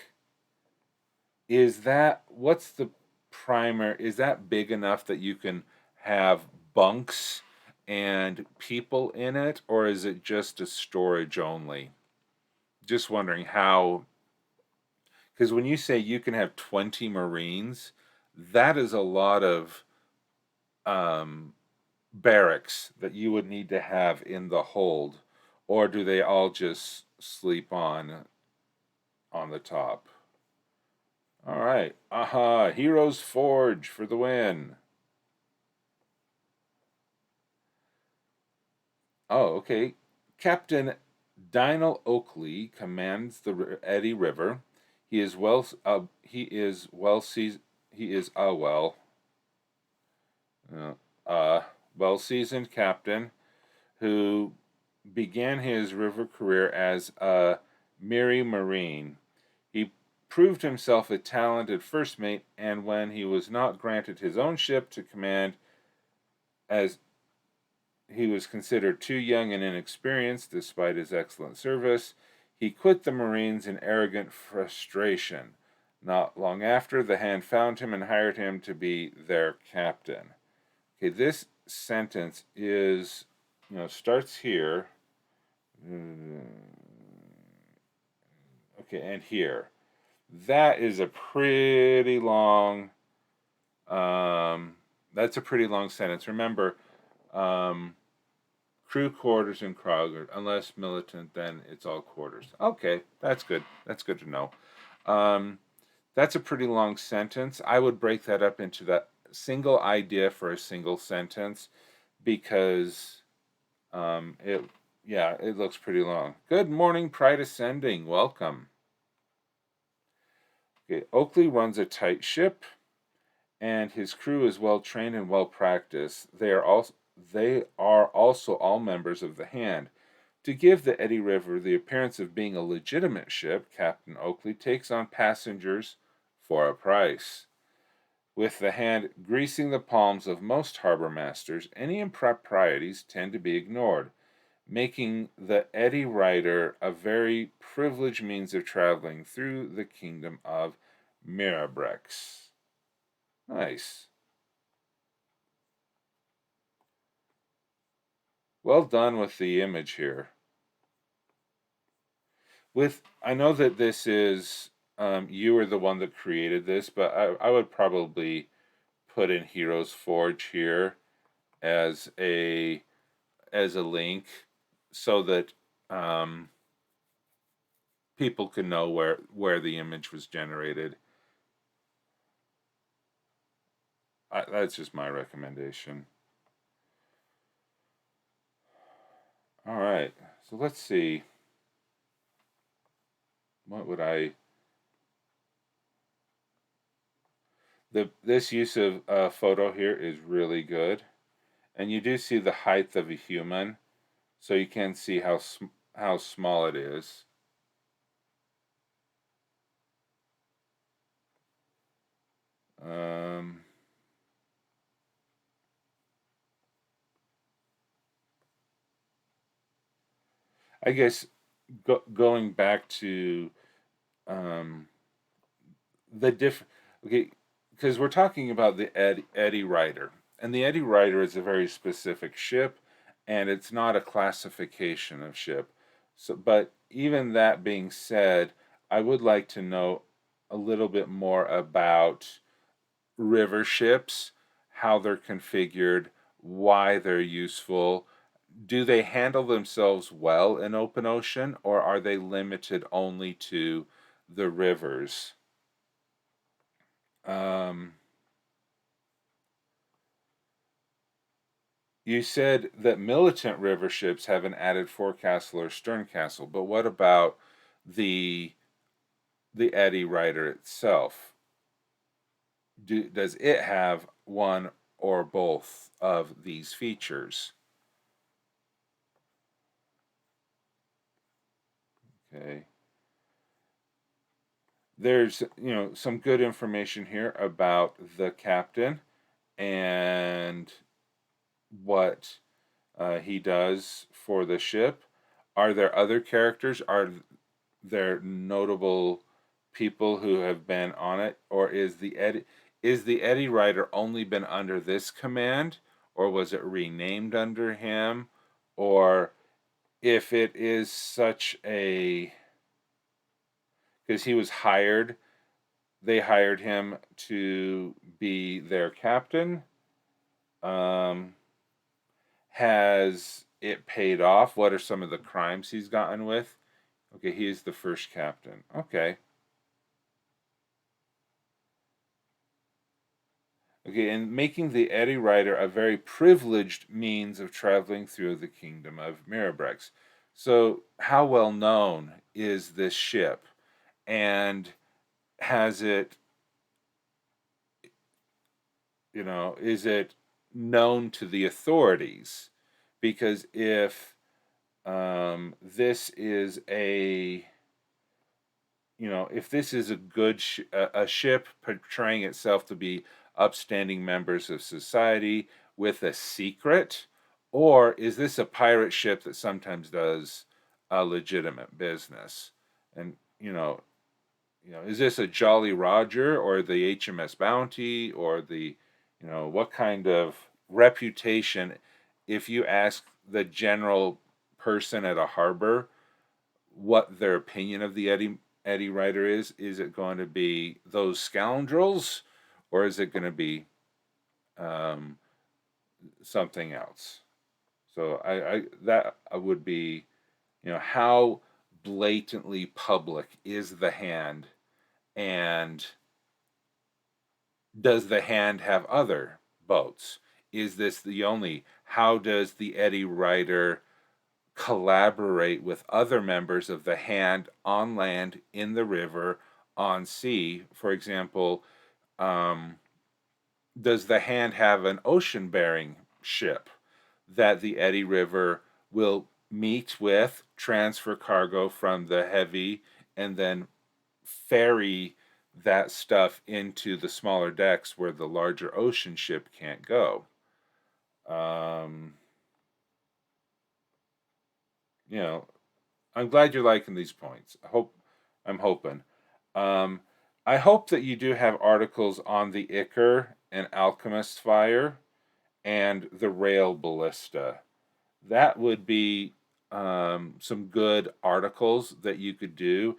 [SPEAKER 1] is that what's the primer? Is that big enough that you can have bunks and people in it, or is it just a storage only? Just wondering how, because when you say you can have 20 Marines, that is a lot of um, barracks that you would need to have in the hold, or do they all just sleep on the top? All right, aha, Heroes Forge for the win. Oh, okay. Captain Dynel Oakley commands the Eddy River. He is well. He is well seasoned. He is a uh, uh, well seasoned captain who began his river career as a merry marine. He proved himself a talented first mate, and when he was not granted his own ship to command, as he was considered too young and inexperienced despite his excellent service, he quit the Marines in arrogant frustration. Not long after, the Hand found him and hired him to be their captain. Okay, this sentence is, starts here. Okay, and here. That is a pretty long. Um, that's a pretty long sentence. Remember, um, crew quarters and Krauger. Unless militant, then it's all quarters. Okay, that's good. That's good to know. Um, that's a pretty long sentence. I would break that up into that single idea for a single sentence because it, yeah, it looks pretty long. Good morning, Pride Ascending. Welcome. Okay, Oakley runs a tight ship, and his crew is well trained and well practiced. They are also all members of the Hand. To give the Eddy River the appearance of being a legitimate ship, Captain Oakley takes on passengers for a price. With the Hand greasing the palms of most harbor masters, any improprieties tend to be ignored, making the Eddy Rider a very privileged means of traveling through the kingdom of Mirabrex. Nice. Well done with the image here. I know that this is you were the one that created this, but I would probably put in Heroes Forge here as a link so that um, people can know where the image was generated. That's just my recommendation. All right, so let's see. What would I? This use of photo here is really good, and you do see the height of a human, so you can see how small it is. Um, I guess going back to um, the okay, because we're talking about the Eddie Rider, and the Eddie Rider is a very specific ship, and it's not a classification of ship. So, but even that being said, I would like to know a little bit more about river ships, how they're configured, why they're useful. Do they handle themselves well in open ocean, or are they limited only to the rivers? Um, you said that militant river ships have an added forecastle or stern castle, but what about the the Eddy Rider itself? Does it have one or both of these features? Okay. There's some good information here about the captain and what he does for the ship. Are there other characters? Are there notable people who have been on it, or is the Eddie Rider only been under this command, or was it renamed under him, or if it is such a because he was hired, they hired him to be their captain. Um, has it paid off? What are some of the crimes he's gotten with? Okay, he is the first captain. Okay. Okay, and making the Eddie Rider a very privileged means of traveling through the kingdom of Mirabrex. So, how well known is this ship? And has it, is it known to the authorities? Because if this is if this is a good a ship portraying itself to be upstanding members of society with a secret, or is this a pirate ship that sometimes does a legitimate business? And is this a Jolly Roger or the HMS Bounty or what kind of reputation? If you ask the general person at a harbor what their opinion of the Eddie Rider is it going to be those scoundrels, or is it going to be um, something else? So I that would be how blatantly public is the hand, and does the hand have other boats? Is this the only? How does the Eddie Rider collaborate with other members of the hand on land, in the river, on sea? For example, um, does the hand have an ocean bearing ship that the Eddie River will meet with, transfer cargo from the heavy, and then ferry that stuff into the smaller decks where the larger ocean ship can't go? Um, you know, I'm glad you're liking these points. I'm hoping. Um, I hope that you do have articles on the Icar and Alchemist fire and the rail ballista. That would be some good articles that you could do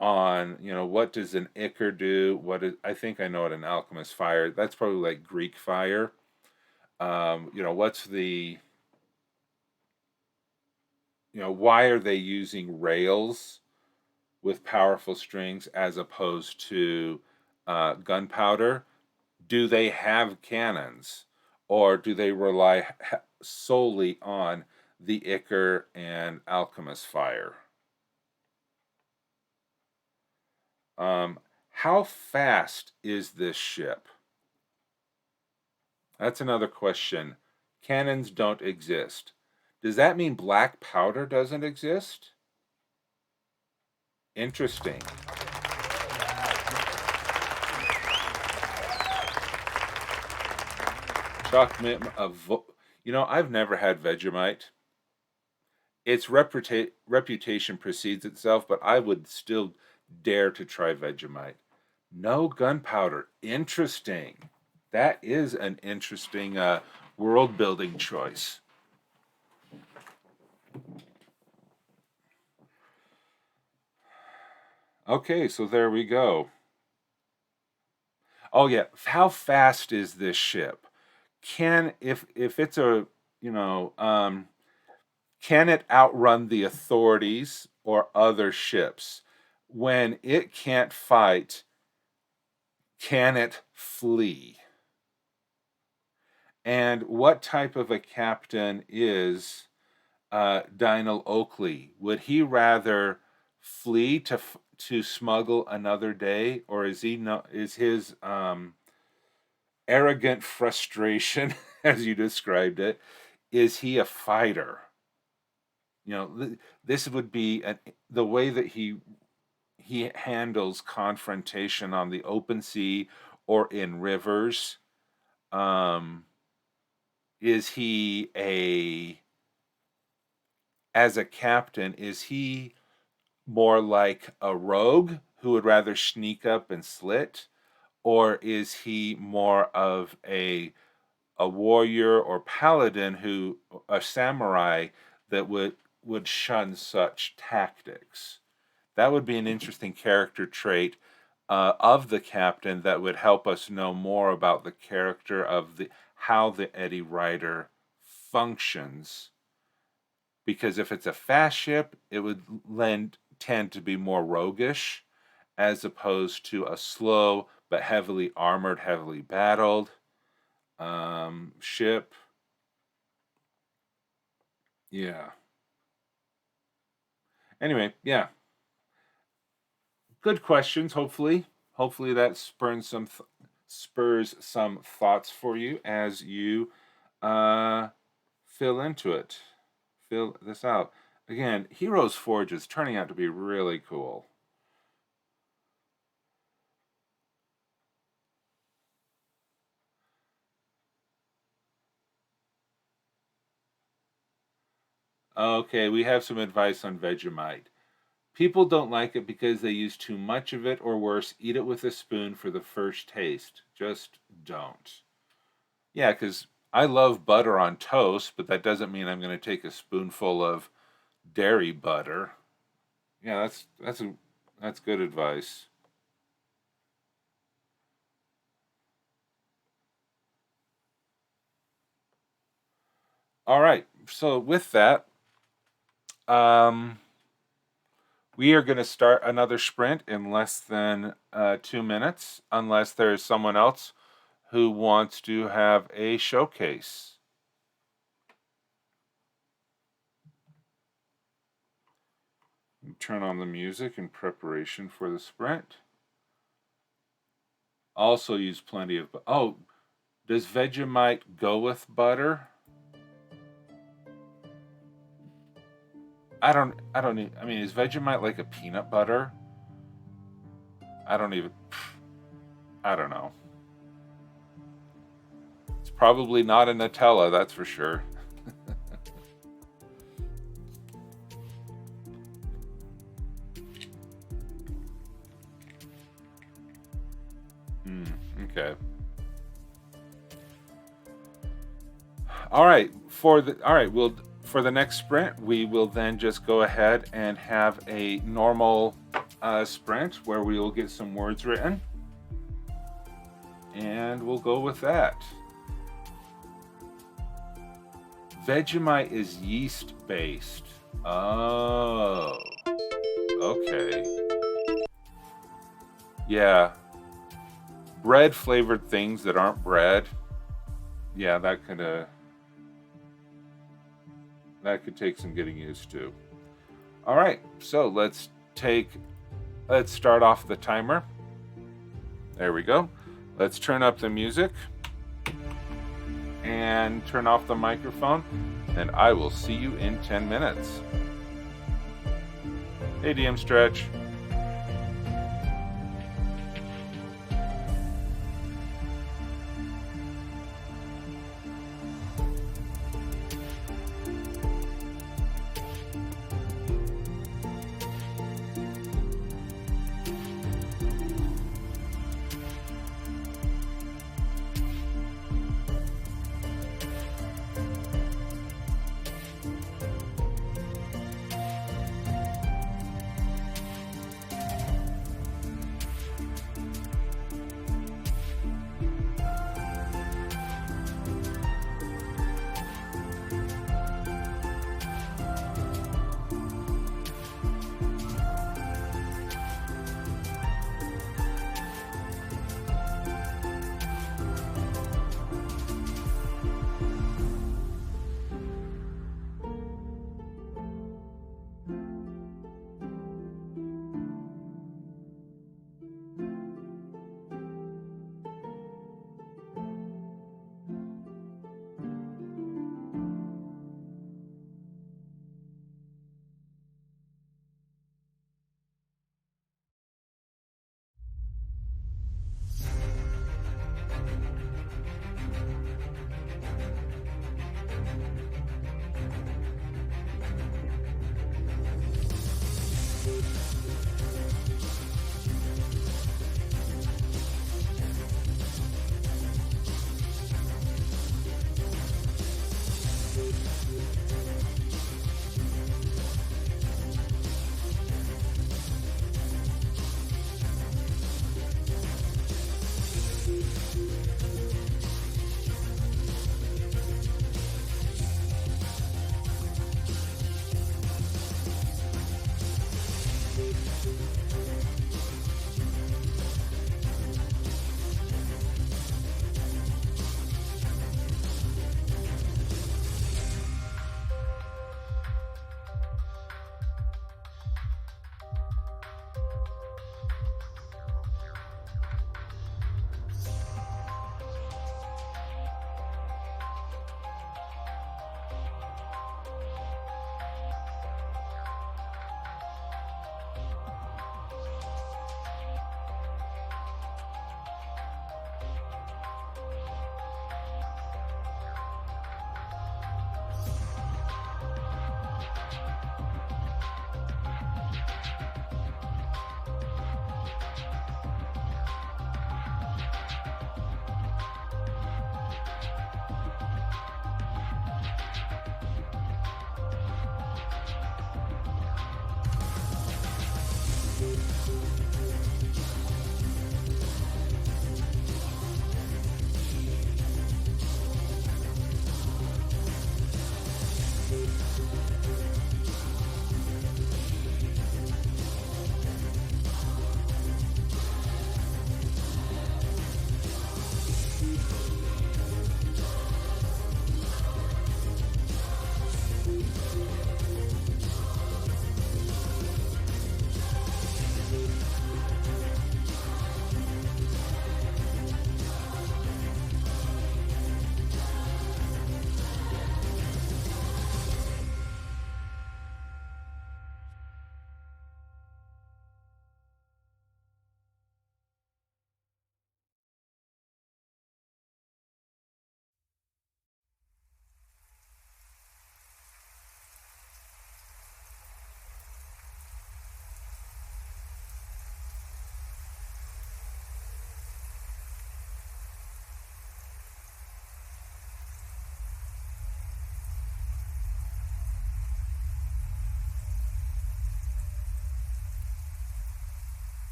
[SPEAKER 1] on, what does an Icar do? I think I know what an Alchemist fire. That's probably like Greek fire. What's the why are they using rails with powerful strings as opposed to gunpowder? Do they have cannons, or do they rely solely on the Icar and Alchemist fire? How fast is this ship? That's another question. Cannons don't exist. Does that mean black powder doesn't exist? Interesting. Chuck Mim of I've never had Vegemite, its reputation precedes itself, but I would still dare to try Vegemite. No gunpowder. Interesting. That is an interesting world building choice. Okay, so there we go. Oh yeah, how fast is this ship? Can if it's a can it outrun the authorities or other ships? When it can't fight, can it flee? And what type of a captain is Dynel Oakley? Would he rather flee to smuggle another day, or is his arrogant frustration, as you described it, is he a fighter? This would be the way that he handles confrontation on the open sea or in rivers. Is he as a captain, is he more like a rogue who would rather sneak up and slit, or is he more of a warrior or paladin a samurai that would shun such tactics? That would be an interesting character trait of the captain that would help us know more about the character of how the Eddie Rider functions. Because if it's a fast ship, it would tend to be more roguish, as opposed to a slow but heavily armored, heavily battled ship. Yeah. Anyway, yeah. Good questions. Hopefully that spurs some thoughts for you as you fill this out. Again, Heroes Forge is turning out to be really cool. Okay, we have some advice on Vegemite. People don't like it because they use too much of it, or worse, eat it with a spoon for the first taste. Just don't. Yeah, because I love butter on toast, but that doesn't mean I'm going to take a spoonful of dairy butter. Yeah, that's good advice. All right, so with that, we are going to start another sprint in less than 2 minutes, unless there is someone else who wants to have a showcase. Turn on the music in preparation for the sprint. Also use plenty of... Oh, does Vegemite go with butter? I mean, is Vegemite like a peanut butter? I don't know. It's probably not a Nutella, that's for sure. Okay. All right. For the next sprint, we will then just go ahead and have a normal sprint where we will get some words written, and we'll go with that. Vegemite is yeast based. Oh, okay. Yeah. Bread flavored things that aren't bread. Yeah, that could take some getting used to. All right, so let's start off the timer. There we go. Let's turn up the music and turn off the microphone, and I will see you in 10 minutes. Hey, DM Stretch.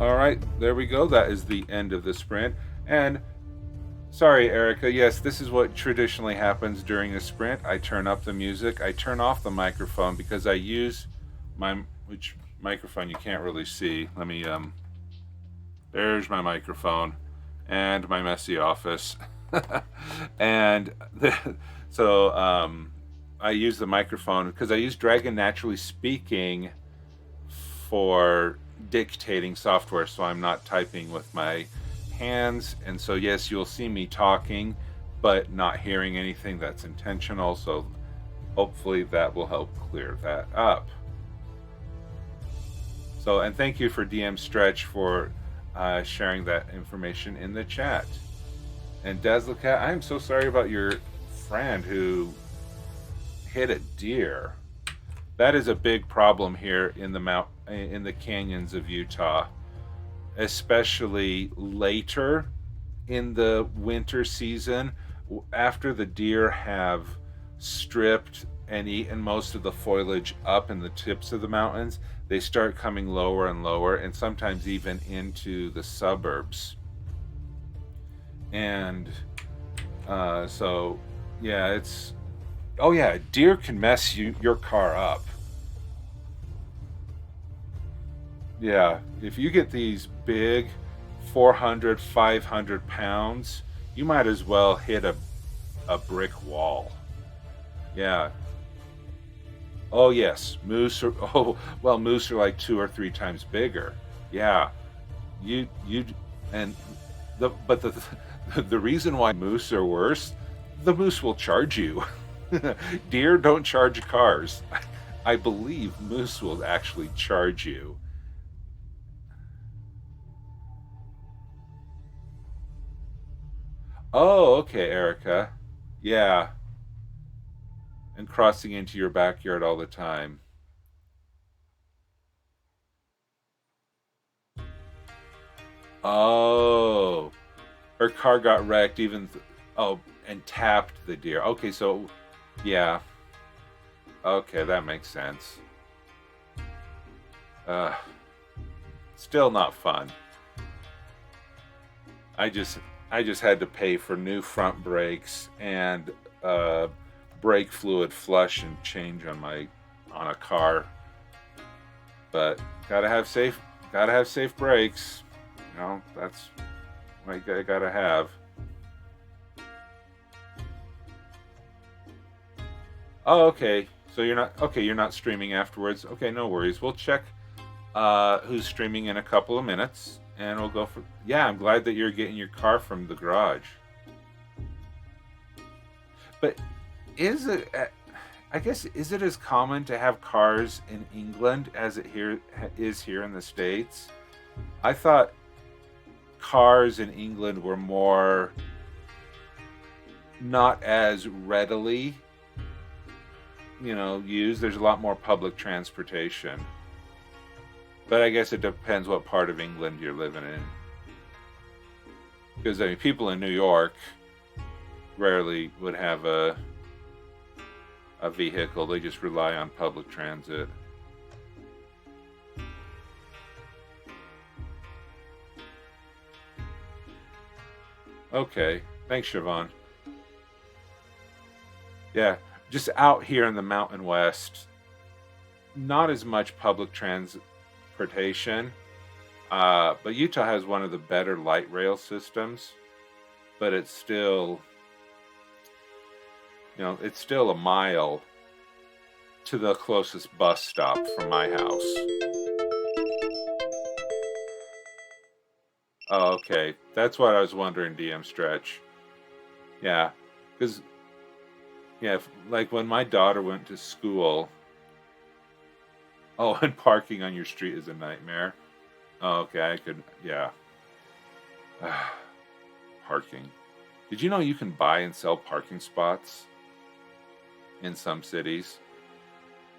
[SPEAKER 1] All right, there we go. That is the end of the sprint. And sorry, Erica. Yes, this is what traditionally happens during a sprint. I turn up the music. I turn off the microphone because I use which microphone you can't really see. Let me there's my microphone and my messy office. and so I use the microphone because I use Dragon Naturally Speaking for dictating software, so I'm not typing with my hands. And so yes, you'll see me talking but not hearing anything. That's intentional, so hopefully that will help clear that up. So, and thank you for DM Stretch for sharing that information in the chat. And Dazzlecat, I'm so sorry about your friend who hit a deer. That is a big problem here in the canyons of Utah, especially later in the winter season, after the deer have stripped and eaten most of the foliage up in the tips of the mountains. They start coming lower and lower, and sometimes even into the suburbs. And so yeah, it's deer can mess your car up. Yeah, if you get these big 400, 500 pounds, you might as well hit a brick wall. Yeah. Oh yes, moose are moose are like 2 or 3 times bigger. Yeah. You and the reason why moose are worse, the moose will charge you. Deer don't charge cars. I believe moose will actually charge you. Oh, okay, Erica. Yeah. And crossing into your backyard all the time. Oh, her car got wrecked and tapped the deer. Okay, so yeah. Okay, that makes sense. Still not fun. I just had to pay for new front brakes and brake fluid flush and change on a car. But gotta have safe brakes. You know, that's what you gotta have. Oh, okay. So you're not streaming afterwards. Okay, no worries. We'll check who's streaming in a couple of minutes, and we'll go for. Yeah, I'm glad that you're getting your car from the garage. But is it? I guess is it as common to have cars in England as it is here in the States? I thought cars in England were more not as readily, used. There's a lot more public transportation. But I guess it depends what part of England you're living in. Because people in New York rarely would have a vehicle. They just rely on public transit. Okay, thanks, Siobhan. Yeah, just out here in the Mountain West, not as much public transportation. But Utah has one of the better light rail systems, but it's still, it's still a mile to the closest bus stop from my house. Oh, okay. That's what I was wondering, DM Stretch. Yeah, because, like when my daughter went to school. Oh, and parking on your street is a nightmare. Oh, okay, yeah. Parking. Did you know you can buy and sell parking spots in some cities?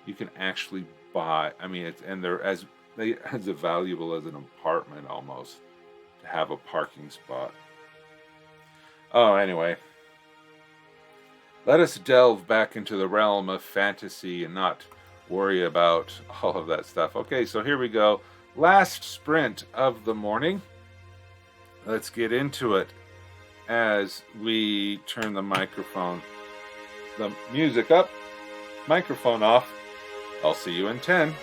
[SPEAKER 1] You can actually buy. I mean, they're as valuable as an apartment almost to have a parking spot. Oh, anyway. Let us delve back into the realm of fantasy and not worry about all of that stuff. Okay, so here we go. Last sprint of the morning. Let's get into it as we turn the music up, microphone off. I'll see you in 10.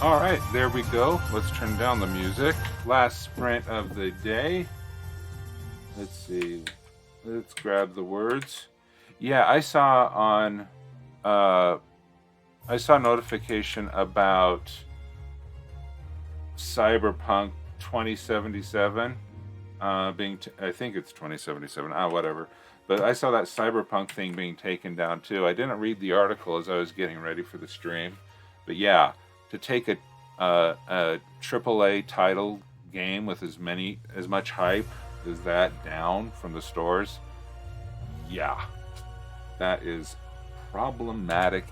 [SPEAKER 1] All right, there we go. Let's turn down the music. Last sprint of the day. Let's see. Let's grab the words. Yeah, I saw notification about Cyberpunk 2077 I think it's 2077. Whatever. But I saw that Cyberpunk thing being taken down too. I didn't read the article as I was getting ready for the stream, but yeah, to take a AAA title game with as much hype as that down from the stores, yeah, that is problematic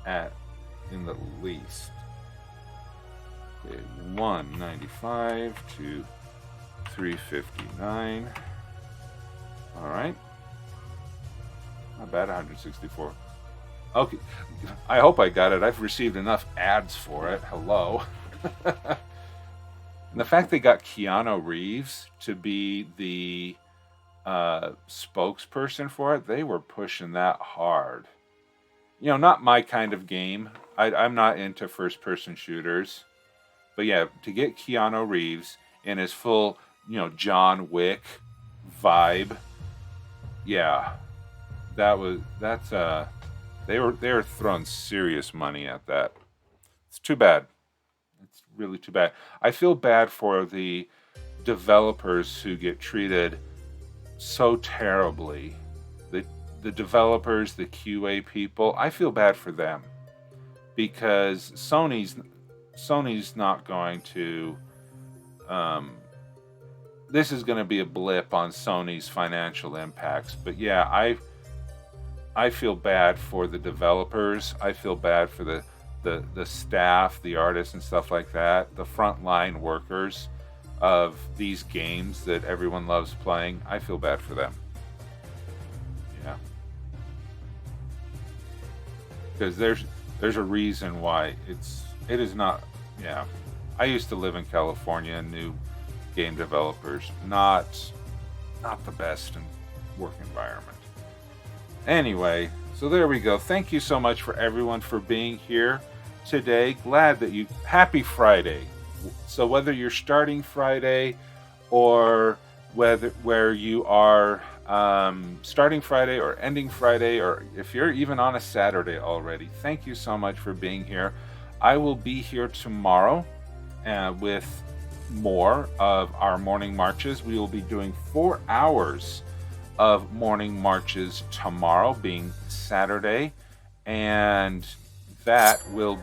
[SPEAKER 1] in the least. Okay, 195 to 359. All right, not bad. 164. Okay, I hope I got it. I've received enough ads for it. Hello. And the fact they got Keanu Reeves to be the spokesperson for it, they were pushing that hard. You know, not my kind of game. I'm not into first-person shooters. But yeah, to get Keanu Reeves in his full, John Wick vibe, yeah, they were throwing serious money at that. It's too bad. It's really too bad. I feel bad for the developers who get treated so terribly. The developers, the QA people, I feel bad for them because Sony's not going to. This is going to be a blip on Sony's financial impacts, but yeah, I feel bad for the developers. I feel bad for the staff, the artists and stuff like that, the frontline workers of these games that everyone loves playing. I feel bad for them. Yeah. Because there's a reason why it is not. Yeah. I used to live in California and knew game developers, not the best in work environment. Anyway, so there we go. Thank you so much for everyone for being here today. Glad that happy Friday. So whether you're starting Friday or where you are starting Friday or ending Friday, or if you're even on a Saturday already, thank you so much for being here. I will be here tomorrow with more of our morning marches. We will be doing 4 hours of morning marches tomorrow, being Saturday, and that will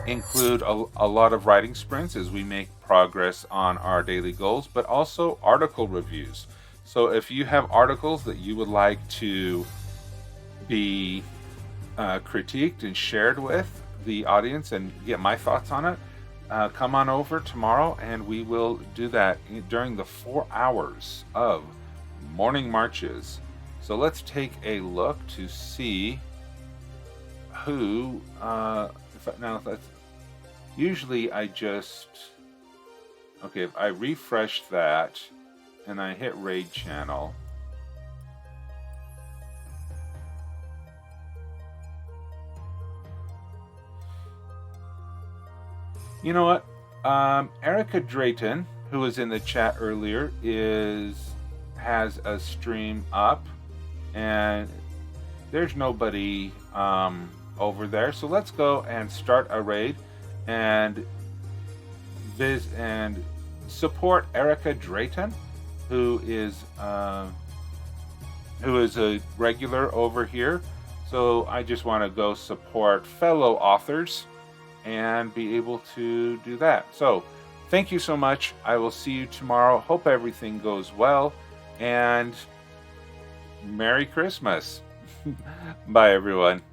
[SPEAKER 1] include a lot of writing sprints as we make progress on our daily goals, but also article reviews. So if you have articles that you would like to be critiqued and shared with the audience and get my thoughts on it, come on over tomorrow and we will do that during the 4 hours of morning marches. So let's take a look to see who usually I just if I refresh that and I hit raid channel, you know what? Erica Drayton, who was in the chat earlier, has a stream up, and there's nobody over there. So let's go and start a raid and support Erica Drayton, who is a regular over here. So I just want to go support fellow authors and be able to do that. So thank you so much. I will see you tomorrow. Hope everything goes well, and Merry Christmas. Bye, everyone.